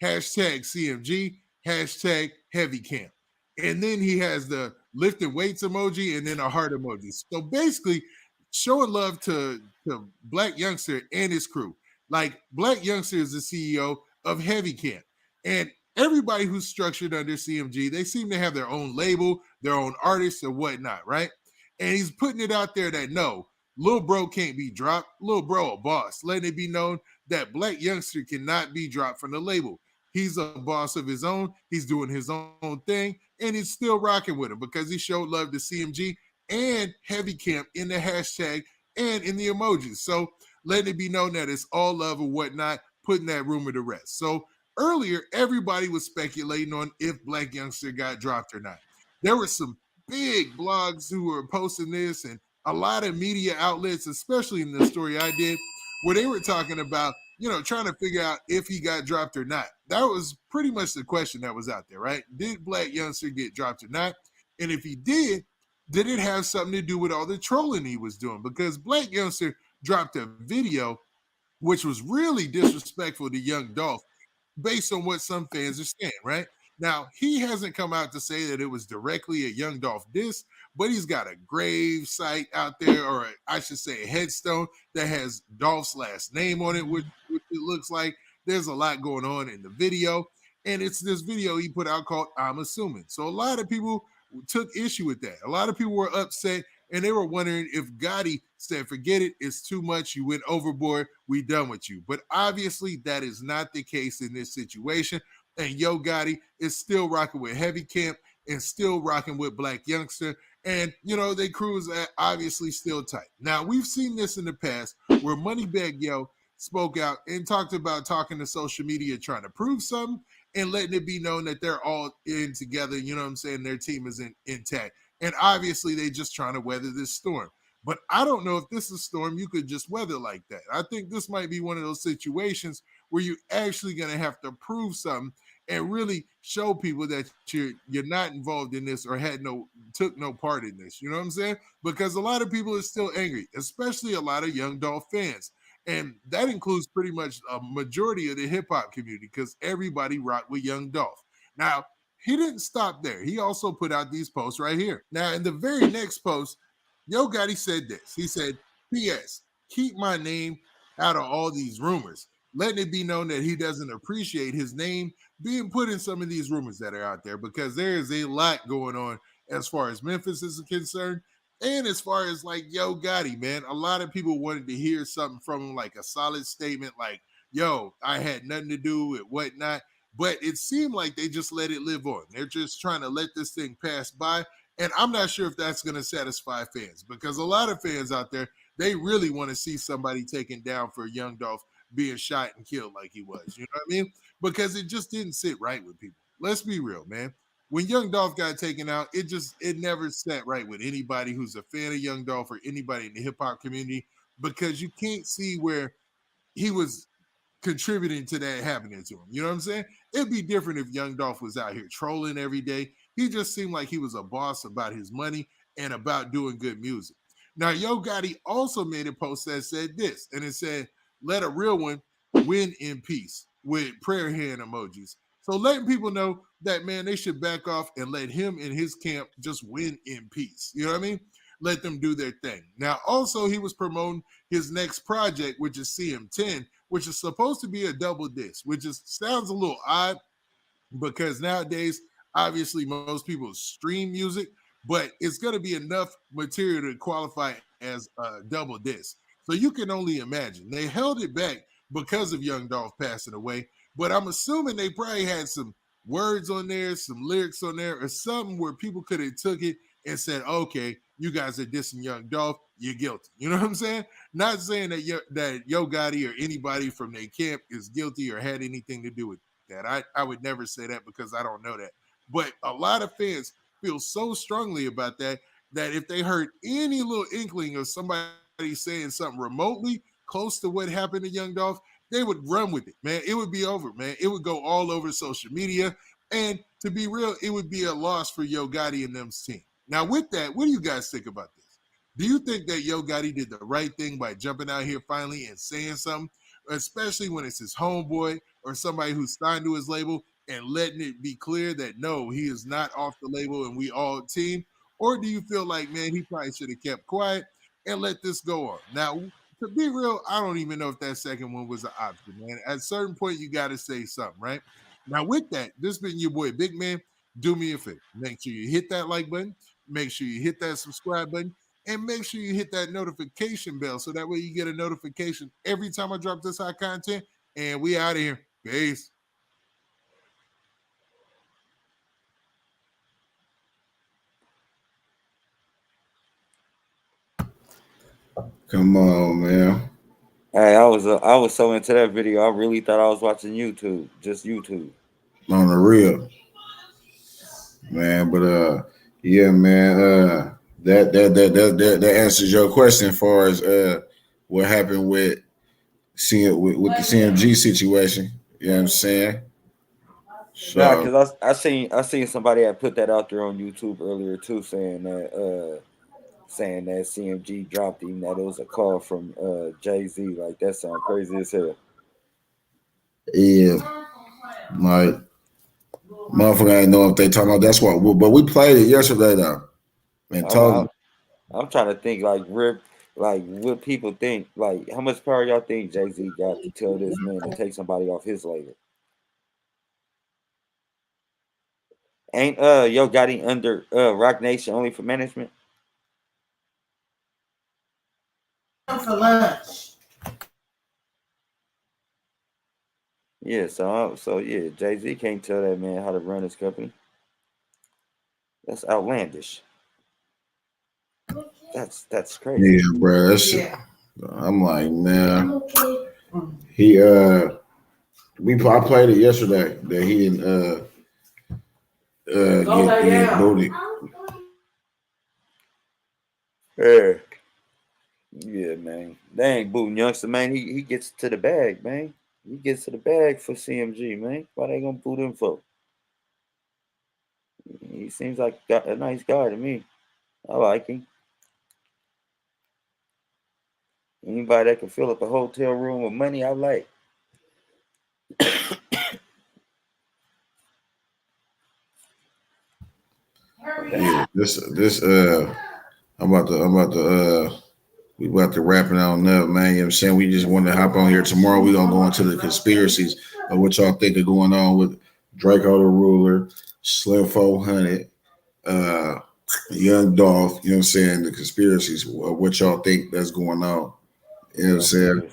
Hashtag CMG. Hashtag heavy camp." And then he has the lifting weights emoji and then a heart emoji. So basically showing love to Black Youngster and his crew. Like Black Youngster is the CEO of Heavy Camp. And everybody who's structured under CMG, they seem to have their own label, their own artists or whatnot, right? And he's putting it out there that no, Lil Bro can't be dropped. Lil Bro a boss. Letting it be known that Black Youngster cannot be dropped from the label. He's a boss of his own. He's doing his own thing, and he's still rocking with him because he showed love to CMG and Heavy Camp in the hashtag and in the emojis. So letting it be known that it's all love and whatnot, putting that rumor to rest. So earlier, everybody was speculating on if Black Youngster got dropped or not. There were some big blogs who were posting this and a lot of media outlets, especially in the story I did, where they were talking about, trying to figure out if he got dropped or not. That was pretty much the question that was out there, right? Did Black Youngster get dropped or not? And if he did it have something to do with all the trolling he was doing? Because Black Youngster dropped a video which was really disrespectful to Young Dolph based on what some fans are saying, right? Now, he hasn't come out to say that it was directly a Young Dolph diss, but he's got a grave site out there, or I should say a headstone that has Dolph's last name on it, which it looks like. There's a lot going on in the video, and it's this video he put out called I'm Assuming. So a lot of people took issue with that. A lot of people were upset, and they were wondering if Gotti said, forget it, it's too much, you went overboard, we done with you. But obviously that is not the case in this situation. and Yo Gotti is still rocking with Heavy Camp and still rocking with Black Youngster. And, you know, they crews are obviously still tight. Now, we've seen this in the past where Moneybagg Yo spoke out and talked about talking to social media, trying to prove something and letting it be known that they're all in together. You know what I'm saying? Their team is intact. And obviously, they just trying to weather this storm. But I don't know if this is a storm you could just weather like that. I think this might be one of those situations where you're actually going to have to prove something and really show people that you're not involved in this or took no part in this. You know what I'm saying? Because a lot of people are still angry, especially a lot of Young Dolph fans. And that includes pretty much a majority of the hip hop community because everybody rocked with Young Dolph. Now, he didn't stop there. He also put out these posts right here. Now, in the very next post, Yo Gotti said this. He said, P.S. Keep my name out of all these rumors, letting it be known that he doesn't appreciate his name being put in some of these rumors that are out there because there is a lot going on as far as Memphis is concerned. And as far as like Yo Gotti, man, a lot of people wanted to hear something from him, like a solid statement, like, yo, I had nothing to do with whatnot. But it seemed like they just let it live on. They're just trying to let this thing pass by. And I'm not sure if that's going to satisfy fans because a lot of fans out there, they really want to see somebody taken down for Young Dolph being shot and killed like he was. You know what I mean? Because it just didn't sit right with people. Let's be real, man. When Young Dolph got taken out, it never sat right with anybody who's a fan of Young Dolph or anybody in the hip hop community because you can't see where he was contributing to that happening to him. You know what I'm saying? It'd be different if Young Dolph was out here trolling every day. He just seemed like he was a boss about his money and about doing good music. Now, Yo Gotti also made a post that said this, and it said, let a real one win in peace with prayer hand emojis. So letting people know that, man, they should back off and let him and his camp just win in peace. You know what I mean? Let them do their thing. Now, also, he was promoting his next project, which is CM10, which is supposed to be a double disc, which sounds a little odd because nowadays, obviously, most people stream music, but it's going to be enough material to qualify as a double disc. So you can only imagine. They held it back because of Young Dolph passing away, but I'm assuming they probably had some words on there, some lyrics on there, or something where people could have took it and said, okay, you guys are dissing Young Dolph, you're guilty. You know what I'm saying? Not saying that Yo Gotti or anybody from their camp is guilty or had anything to do with that. I would never say that because I don't know that. But a lot of fans feel so strongly about that if they heard any little inkling of somebody saying something remotely close to what happened to Young Dolph, they would run with it, man. It would be over, man. It would go all over social media. And to be real, it would be a loss for Yo Gotti and them's team. Now, with that, what do you guys think about this? Do you think that Yo Gotti did the right thing by jumping out here finally and saying something, especially when it's his homeboy or somebody who's signed to his label and letting it be clear that, no, he is not off the label and we all team? Or do you feel like, man, he probably should have kept quiet and let this go on? Now, to be real, I don't even know if that second one was an option, man. At a certain point, you got to say something, right? Now, with that, this been your boy, Big Man. Do me a favor. Make sure you hit that like button. Make sure you hit that subscribe button. And make sure you hit that notification bell so that way you get a notification every time I drop this hot content. And we out of here. Peace. Come on, man. Hey, I was so into that video. I really thought I was watching YouTube, just YouTube. On the real, man. But yeah, man. That answers your question as far as what happened with with the CMG situation. You know what I'm saying? So, Nah, because I seen somebody that put that out there on YouTube earlier too, saying that CMG dropped him, that it was a call from Jay-Z. Like, that sound crazy as hell. yeah, like motherfucker ain't know if they talking about that's what. But we played it yesterday though, and told. I'm trying to think like what people think, like how much power y'all think Jay-Z got to tell this man to take somebody off his label? Ain't Yo Gotti under Rock Nation only for management? Yeah, so yeah, Jay-Z can't tell that man how to run his company. That's outlandish. That's crazy. Yeah, bro. I'm like, man. He I played it yesterday that he didn't get booted. Yeah, man. They ain't booting youngster, man. He gets to the bag, man. He gets to the bag for CMG, man. Why they gonna boot him for? He seems like a nice guy to me. I like him. Anybody that can fill up a hotel room with money, I like. Yeah, we about to wrap it on up, man. You know what I'm saying? We just wanted to hop on here tomorrow. We're gonna go into the conspiracies of what y'all think are going on with DrakeO the Ruler, Slim400, Young Dolph, you know what I'm saying? The conspiracies of what y'all think that's going on. You know what I'm saying?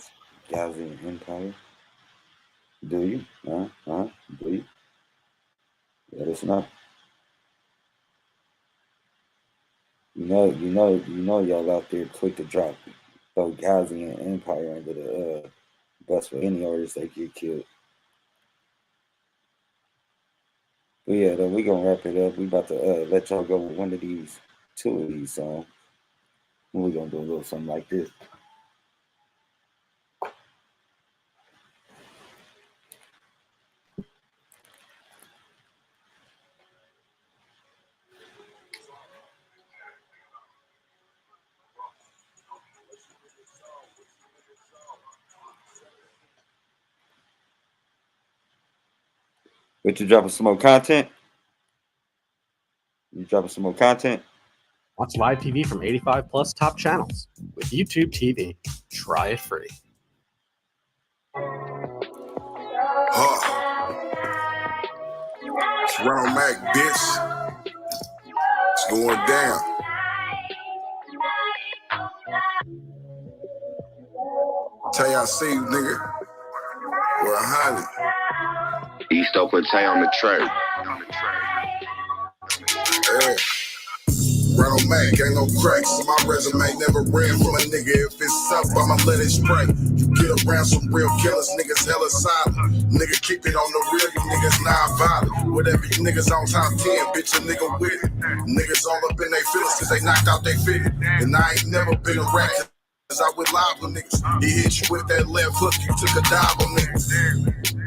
Galaxy Empire. Do you? Do you? Let us know. You know y'all out there quick to drop throw Galaxy and Empire under the bus for any artist that get killed. But yeah, then we gonna wrap it up. We about to let y'all go with two of these songs. And we gonna do a little something like this. But you dropping some more content? You dropping some more content? Watch live TV from 85 plus top channels. With YouTube TV, try it free. It's Ronald Mac, bitch. It's going down. Tell you I see you, nigga. 100. East Oakland Tay on the track. Yeah. Ronald Mac, ain't no cracks. My resume never ran from a nigga. If it's up, I'ma let it spray. You get around some real killers, niggas hella silent. Nigga keep it on the real, you niggas non-violent. Whatever you niggas on top 10, bitch, a nigga with it. Niggas all up in they feelings cause they knocked out they fitted. And I ain't never been a rat cause I went live with niggas. He hit you with that left hook, you took a dive on niggas.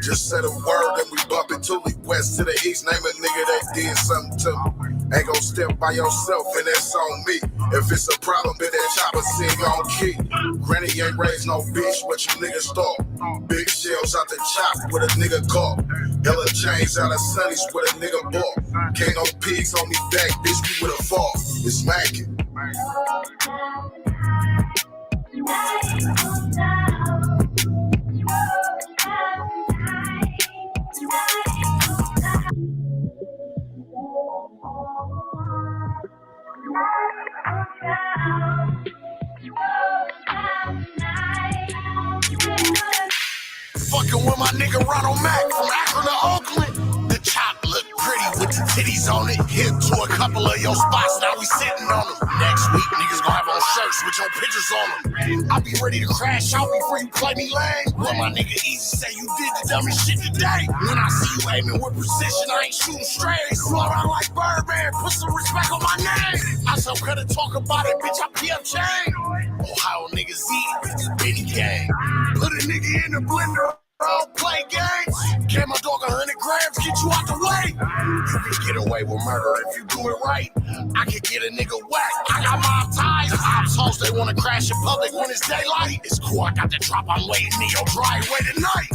Just said a word and we bump it to it. West to the east, name a nigga that did something to me. Ain't gon' step by yourself and that's on me. If it's a problem, bet that chopper sing on key. Granny ain't raised no bitch, what you niggas thought? Big shells out the chop with a nigga caught. Hella chains out of Sunnies with a nigga bought. Can't no pigs on me back, bitch, we would've fought. It's smacking. Fucking with my nigga Ronald Mac from Akron to Oakland. The chop look pretty with the titties on it. Hit to a couple of your spots, now we sitting on them. Next week, niggas gonna have on shirts with your pictures on them. I be ready to crash out before you play me lame. Well, my nigga Easy say you did the dumbest shit today. When I see you aiming with precision, I ain't shooting straight. Slow down like Birdman, put some respect on my name. I some coulda talk about it, bitch, I PF chain. Ohio niggas eat, bitch, Benny gang. Put a nigga in the blender. Play games. Gave my dog 100 grams, get you out the way. You can get away with murder if you do it right. I can get a nigga whack. I got mob ties. Ops hoes, they wanna crash in public when it's daylight. It's cool, I got the drop, I'm waiting in your driveway tonight.